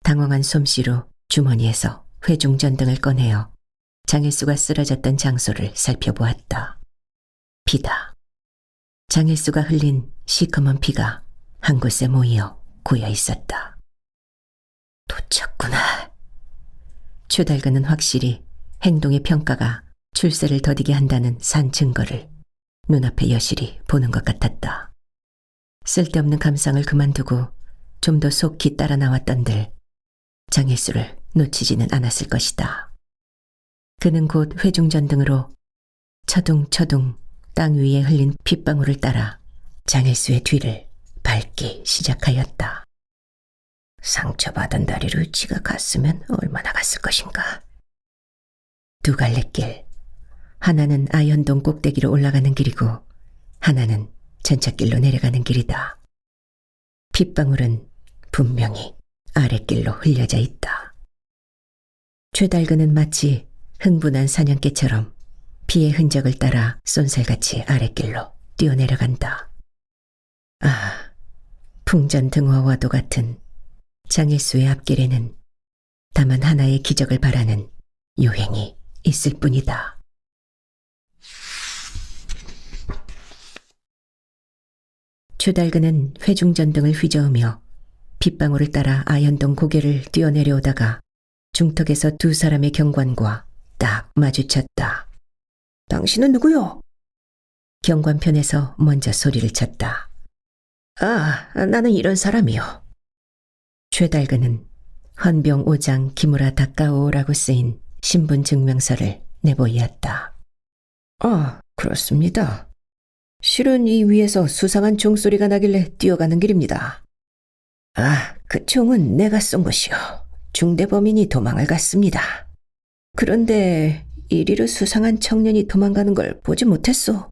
당황한 솜씨로 주머니에서 회중전등을 꺼내어 장일수가 쓰러졌던 장소를 살펴보았다. 피다. 장일수가 흘린 시커먼 피가 한 곳에 모여 고여 있었다. 놓쳤구나. 최달근은 확실히 행동의 평가가 출세를 더디게 한다는 산 증거를 눈앞에 여실히 보는 것 같았다. 쓸데없는 감상을 그만두고 좀 더 속히 따라 나왔던들 장일수를 놓치지는 않았을 것이다. 그는 곧 회중전등으로 처둥처둥 땅 위에 흘린 핏방울을 따라 장일수의 뒤를 앓기 시작하였다. 상처받은 다리로 지가 갔으면 얼마나 갔을 것인가. 두 갈래길, 하나는 아현동 꼭대기로 올라가는 길이고 하나는 전찻길로 내려가는 길이다. 핏방울은 분명히 아랫길로 흘려져 있다. 최달근은 마치 흥분한 사냥개처럼 피의 흔적을 따라 쏜살같이 아랫길로 뛰어내려간다. 아, 풍전등화와도 같은 장일수의 앞길에는 다만 하나의 기적을 바라는 요행이 있을 뿐이다. 최달근은 회중전등을 휘저으며 빗방울을 따라 아현동 고개를 뛰어내려오다가 중턱에서 두 사람의 경관과 딱 마주쳤다. 당신은 누구요? 경관편에서 먼저 소리를 쳤다. 아, 나는 이런 사람이요. 최달근은 헌병 5장 기무라 다카오라고 쓰인 신분 증명서를 내보이었다. 아, 그렇습니다. 실은 이 위에서 수상한 총소리가 나길래 뛰어가는 길입니다. 아, 그 총은 내가 쏜 것이요. 중대범인이 도망을 갔습니다. 그런데 이리로 수상한 청년이 도망가는 걸 보지 못했소.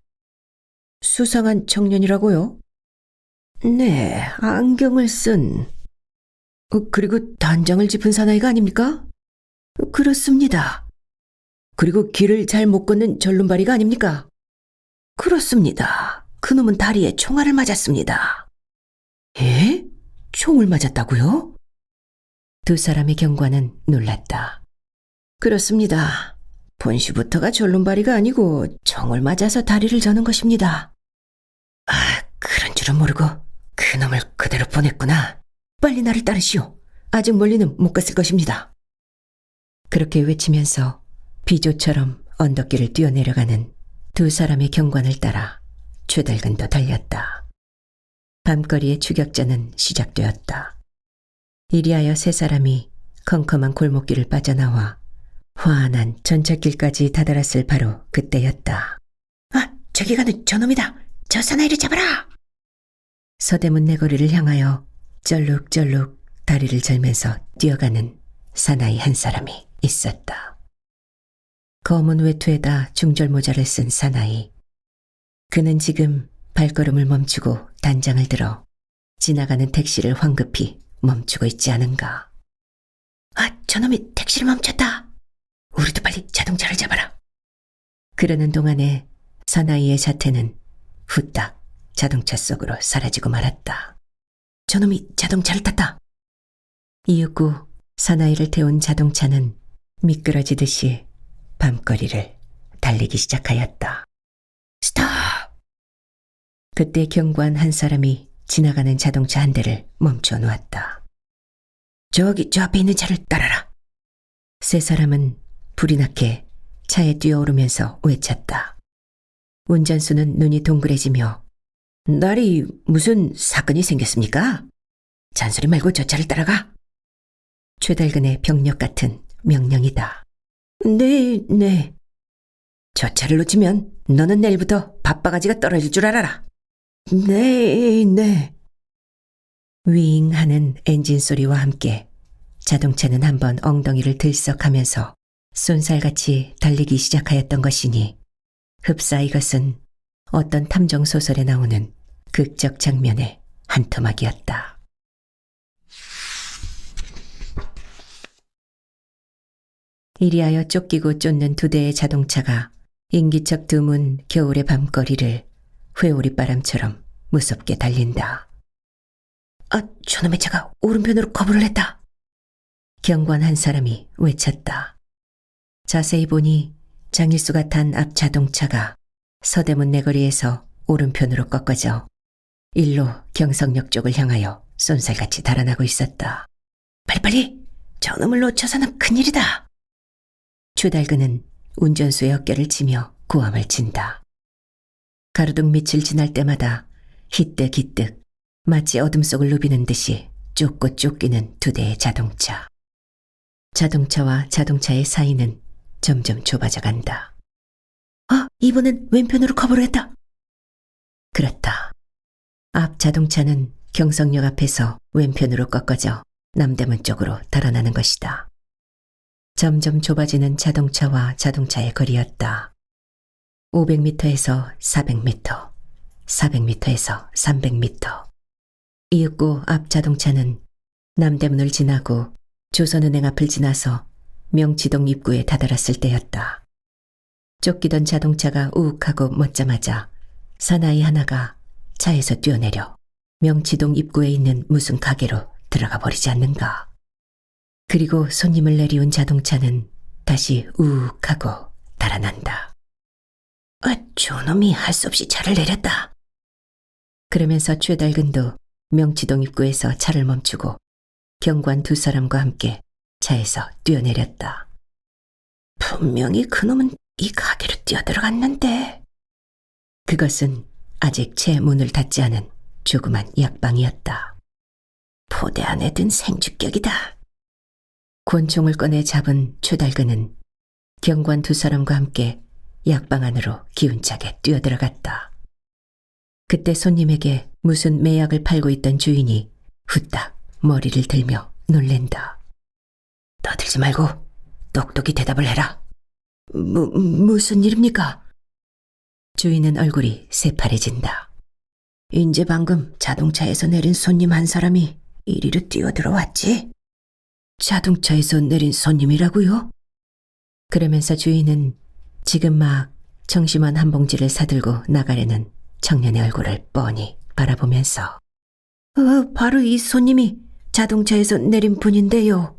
수상한 청년이라고요? 네, 안경을 쓴. 그리고 단장을 짚은 사나이가 아닙니까? 그렇습니다. 그리고 길을 잘 못 걷는 절름발이가 아닙니까? 그렇습니다. 그놈은 다리에 총알을 맞았습니다. 예? 총을 맞았다고요? 두 사람의 경관은 놀랐다. 그렇습니다. 본시부터가 절름발이가 아니고 총을 맞아서 다리를 저는 것입니다. 아, 그런 줄은 모르고 그놈을 그대로 보냈구나. 빨리 나를 따르시오. 아직 멀리는 못 갔을 것입니다. 그렇게 외치면서 비조처럼 언덕길을 뛰어내려가는 두 사람의 경관을 따라 최달근도 달렸다. 밤거리의 추격전은 시작되었다. 이리하여 세 사람이 컴컴한 골목길을 빠져나와 환한 전찻길까지 다다랐을 바로 그때였다. 아, 저기 가는 저놈이다. 저 사나이를 잡아라. 서대문 내거리를 향하여 쩔룩쩔룩 다리를 절면서 뛰어가는 사나이 한 사람이 있었다. 검은 외투에다 중절모자를 쓴 사나이. 그는 지금 발걸음을 멈추고 단장을 들어 지나가는 택시를 황급히 멈추고 있지 않은가. 아, 저놈이 택시를 멈췄다. 우리도 빨리 자동차를 잡아라. 그러는 동안에 사나이의 자태는 후딱 자동차 속으로 사라지고 말았다. 저놈이 자동차를 탔다. 이윽고 사나이를 태운 자동차는 미끄러지듯이 밤거리를 달리기 시작하였다. 스톱! 그때 경관 한 사람이 지나가는 자동차 한 대를 멈춰 놓았다. 저기 저 앞에 있는 차를 따라라. 세 사람은 불이 나게 차에 뛰어오르면서 외쳤다. 운전수는 눈이 동그래지며 날이 무슨 사건이 생겼습니까? 잔소리 말고 저 차를 따라가. 최달근의 병력 같은 명령이다. 네. 저 차를 놓치면 너는 내일부터 밥바가지가 떨어질 줄 알아라. 네. 윙 하는 엔진 소리와 함께 자동차는 한번 엉덩이를 들썩하면서 쏜살같이 달리기 시작하였던 것이니 흡사 이것은 어떤 탐정소설에 나오는 극적 장면의 한 토막이었다. 이리하여 쫓기고 쫓는 두 대의 자동차가 인기척 드문 겨울의 밤거리를 회오리바람처럼 무섭게 달린다. 아, 저놈의 차가 오른편으로 커브를 했다. 경관 한 사람이 외쳤다. 자세히 보니 장일수가 탄 앞 자동차가 서대문 내거리에서 오른편으로 꺾어져 일로 경성역 쪽을 향하여 쏜살같이 달아나고 있었다. 빨리빨리! 저놈을 놓쳐서는 큰일이다. 최달근은 운전수의 어깨를 치며 고함을 친다. 가로등 밑을 지날 때마다 히뜩히뜩 마치 어둠 속을 누비는 듯이 쫓고 쫓기는 두 대의 자동차. 자동차와 자동차의 사이는 점점 좁아져 간다. 아, 이번엔 왼편으로 커브를 했다. 그렇다. 앞 자동차는 경성역 앞에서 왼편으로 꺾어져 남대문 쪽으로 달아나는 것이다. 점점 좁아지는 자동차와 자동차의 거리였다. 500m에서 400m, 400m에서 300m. 이윽고 앞 자동차는 남대문을 지나고 조선은행 앞을 지나서 명치동 입구에 다다랐을 때였다. 쫓기던 자동차가 우욱하고 멎자마자 사나이 하나가 차에서 뛰어내려 명치동 입구에 있는 무슨 가게로 들어가 버리지 않는가. 그리고 손님을 내리운 자동차는 다시 우욱하고 달아난다. 저놈이 할 수 없이 차를 내렸다. 그러면서 최달근도 명치동 입구에서 차를 멈추고 경관 두 사람과 함께 차에서 뛰어내렸다. 분명히 그놈은 이 가게로 뛰어들어갔는데. 그것은 아직 채 문을 닫지 않은 조그만 약방이었다. 포대 안에 든 생주격이다. 권총을 꺼내 잡은 최달근은 경관 두 사람과 함께 약방 안으로 기운차게 뛰어들어갔다. 그때 손님에게 무슨 매약을 팔고 있던 주인이 후딱 머리를 들며 놀랜다. 떠들지 말고 똑똑히 대답을 해라. 무슨 일입니까? 주인은 얼굴이 새파래진다. 인제 방금 자동차에서 내린 손님 한 사람이 이리로 뛰어들어왔지? 자동차에서 내린 손님이라고요? 그러면서 주인은 지금 막 정심한 한 봉지를 사들고 나가려는 청년의 얼굴을 뻔히 바라보면서 바로 이 손님이 자동차에서 내린 분인데요.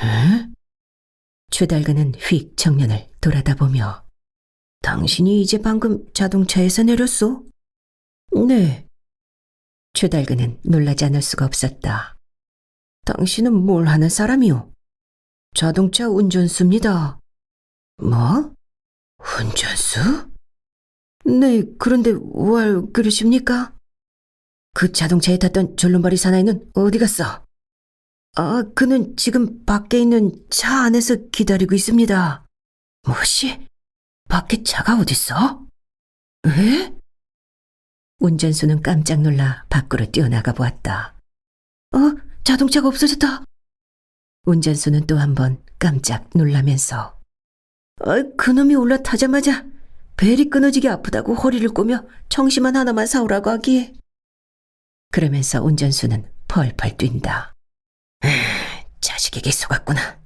에? 최달근은 휙 청년을 돌아다보며 당신이 이제 방금 자동차에서 내렸소? 네. 최달근은 놀라지 않을 수가 없었다. 당신은 뭘 하는 사람이오? 자동차 운전수입니다. 뭐? 운전수? 네, 그런데 왜 그러십니까? 그 자동차에 탔던 절름발이 사나이는 어디 갔어? 그는 지금 밖에 있는 차 안에서 기다리고 있습니다. 뭐시? 밖에 차가 어딨어? 에? 운전수는 깜짝 놀라 밖으로 뛰어나가 보았다. 자동차가 없어졌다. 운전수는 또 한 번 깜짝 놀라면서 그놈이 올라타자마자 벨이 끊어지게 아프다고 허리를 꼬며 청심환 하나만 사오라고 하기에. 그러면서 운전수는 펄펄 뛴다. 자식에게 속았구나.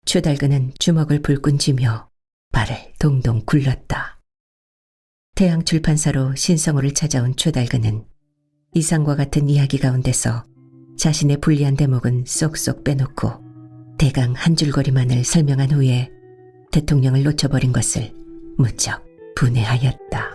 최달근은 주먹을 불끈 쥐며 발을 동동 굴렀다. 태양 출판사로 신성우를 찾아온 최달근은 이상과 같은 이야기 가운데서 자신의 불리한 대목은 쏙쏙 빼놓고 대강 한 줄거리만을 설명한 후에 대통령을 놓쳐버린 것을 무척 분해하였다.